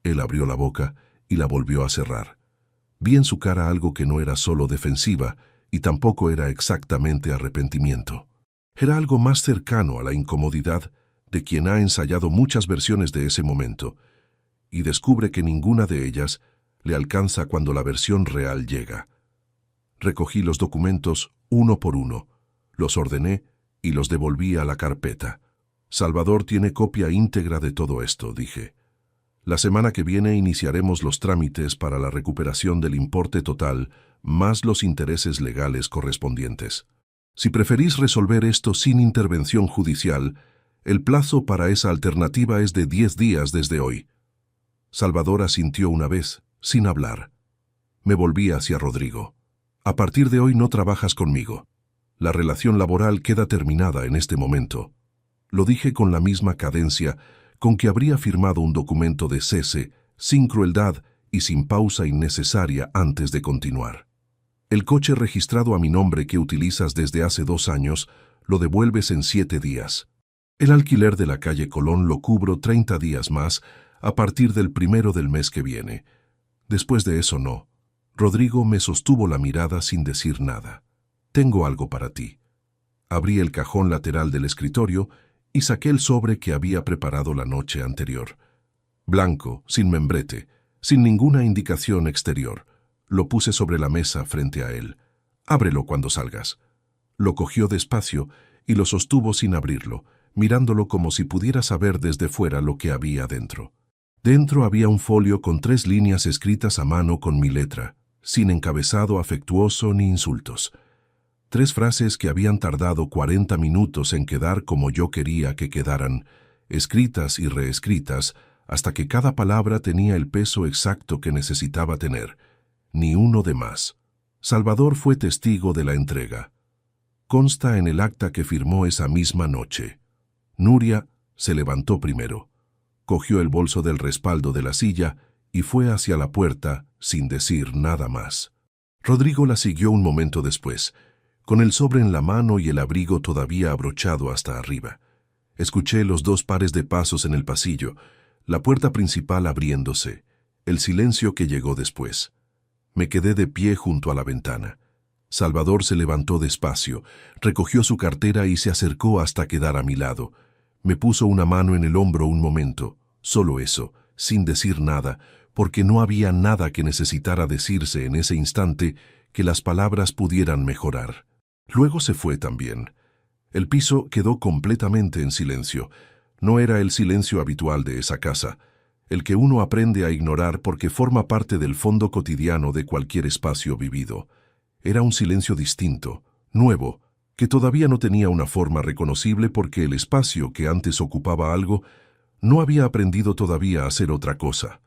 Él abrió la boca y la volvió a cerrar. Vi en su cara algo que no era solo defensiva y tampoco era exactamente arrepentimiento. Era algo más cercano a la incomodidad de quien ha ensayado muchas versiones de ese momento y descubre que ninguna de ellas le alcanza cuando la versión real llega. Recogí los documentos uno por uno, los ordené y los devolví a la carpeta. Salvador tiene copia íntegra de todo esto, dije. La semana que viene iniciaremos los trámites para la recuperación del importe total, más los intereses legales correspondientes. Si preferís resolver esto sin intervención judicial, el plazo para esa alternativa es de 10 días desde hoy. Salvador asintió una vez, sin hablar. Me volví hacia Rodrigo. A partir de hoy no trabajas conmigo. La relación laboral queda terminada en este momento. Lo dije con la misma cadencia con que habría firmado un documento de cese, sin crueldad y sin pausa innecesaria antes de continuar. El coche registrado a mi nombre que utilizas desde hace 2 años lo devuelves en 7 días. El alquiler de la calle Colón lo cubro 30 días más a partir del 1 del mes que viene. Después de eso no. Rodrigo me sostuvo la mirada sin decir nada. Tengo algo para ti. Abrí el cajón lateral del escritorio y saqué el sobre que había preparado la noche anterior. Blanco, sin membrete, sin ninguna indicación exterior. Lo puse sobre la mesa frente a él. Ábrelo cuando salgas. Lo cogió despacio y lo sostuvo sin abrirlo, mirándolo como si pudiera saber desde fuera lo que había dentro. Dentro había un folio con 3 líneas escritas a mano con mi letra, sin encabezado afectuoso ni insultos. 3 frases que habían tardado 40 minutos en quedar como yo quería que quedaran, escritas y reescritas, hasta que cada palabra tenía el peso exacto que necesitaba tener, ni uno de más. Salvador fue testigo de la entrega. Consta en el acta que firmó esa misma noche. Nuria se levantó primero, cogió el bolso del respaldo de la silla y fue hacia la puerta sin decir nada más. Rodrigo la siguió un momento después, con el sobre en la mano y el abrigo todavía abrochado hasta arriba. Escuché los 2 pares de pasos en el pasillo, la puerta principal abriéndose, el silencio que llegó después. Me quedé de pie junto a la ventana. Salvador se levantó despacio, recogió su cartera y se acercó hasta quedar a mi lado. Me puso una mano en el hombro un momento, solo eso, sin decir nada, porque no había nada que necesitara decirse en ese instante que las palabras pudieran mejorar. Luego se fue también. El piso quedó completamente en silencio. No era el silencio habitual de esa casa, el que uno aprende a ignorar porque forma parte del fondo cotidiano de cualquier espacio vivido. Era un silencio distinto, nuevo, que todavía no tenía una forma reconocible porque el espacio que antes ocupaba algo no había aprendido todavía a hacer otra cosa.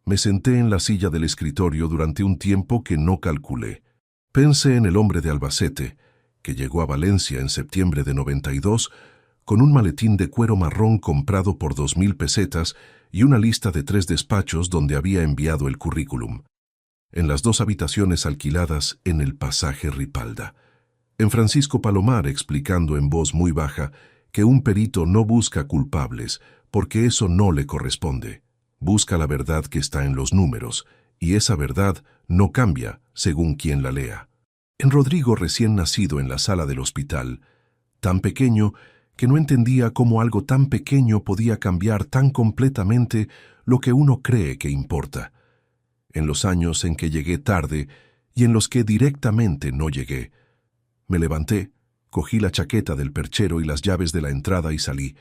Me senté en la silla del escritorio durante un tiempo que no calculé. Pensé en el hombre de Albacete, que llegó a Valencia en septiembre de 92, con un maletín de cuero marrón comprado por 2000 pesetas y una lista de 3 despachos donde había enviado el currículum. En las 2 habitaciones alquiladas en el pasaje Ripalda. En Francisco Palomar explicando en voz muy baja que un perito no busca culpables, porque eso no le corresponde. Busca la verdad que está en los números, y esa verdad no cambia según quien la lea. En Rodrigo recién nacido en la sala del hospital, tan pequeño que no entendía cómo algo tan pequeño podía cambiar tan completamente lo que uno cree que importa. En los años en que llegué tarde y en los que directamente no llegué. Me levanté, cogí la chaqueta del perchero y las llaves de la entrada y salí.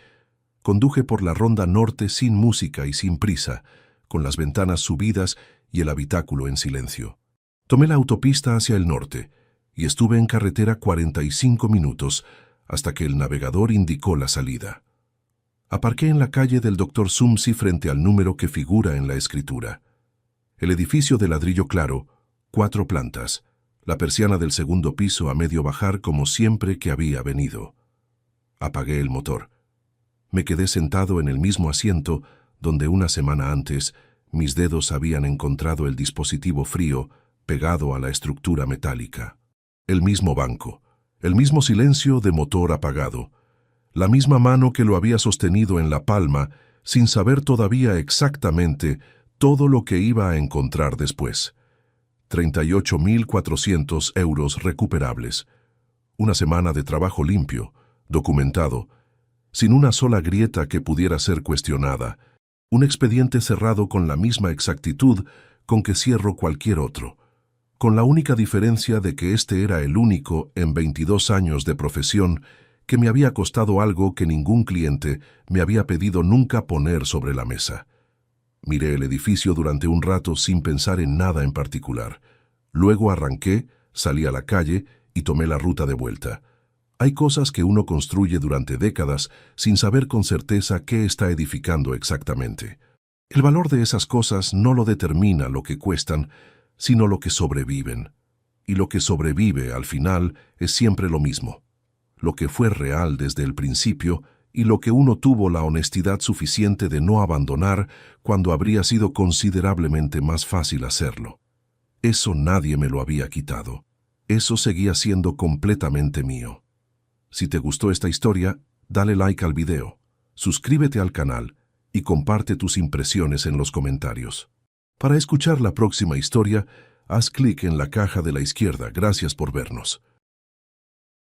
Conduje por la ronda norte sin música y sin prisa, con las ventanas subidas y el habitáculo en silencio. Tomé la autopista hacia el norte y estuve en carretera 45 minutos hasta que el navegador indicó la salida. Aparqué en la calle del Dr. Sumsi frente al número que figura en la escritura. El edificio de ladrillo claro, 4 plantas, la persiana del segundo piso a medio bajar como siempre que había venido. Apagué el motor. Me quedé sentado en el mismo asiento donde una semana antes mis dedos habían encontrado el dispositivo frío pegado a la estructura metálica. El mismo banco, el mismo silencio de motor apagado, la misma mano que lo había sostenido en la palma sin saber todavía exactamente todo lo que iba a encontrar después. 38.400 euros recuperables. Una semana de trabajo limpio, documentado, sin una sola grieta que pudiera ser cuestionada. Un expediente cerrado con la misma exactitud con que cierro cualquier otro, con la única diferencia de que este era el único en 22 años de profesión que me había costado algo que ningún cliente me había pedido nunca poner sobre la mesa. Miré el edificio durante un rato sin pensar en nada en particular. Luego arranqué, salí a la calle y tomé la ruta de vuelta. Hay cosas que uno construye durante décadas sin saber con certeza qué está edificando exactamente. El valor de esas cosas no lo determina lo que cuestan, sino lo que sobreviven. Y lo que sobrevive al final es siempre lo mismo. Lo que fue real desde el principio y lo que uno tuvo la honestidad suficiente de no abandonar cuando habría sido considerablemente más fácil hacerlo. Eso nadie me lo había quitado. Eso seguía siendo completamente mío. Si te gustó esta historia, dale like al video, suscríbete al canal y comparte tus impresiones en los comentarios. Para escuchar la próxima historia, haz clic en la caja de la izquierda. Gracias por vernos.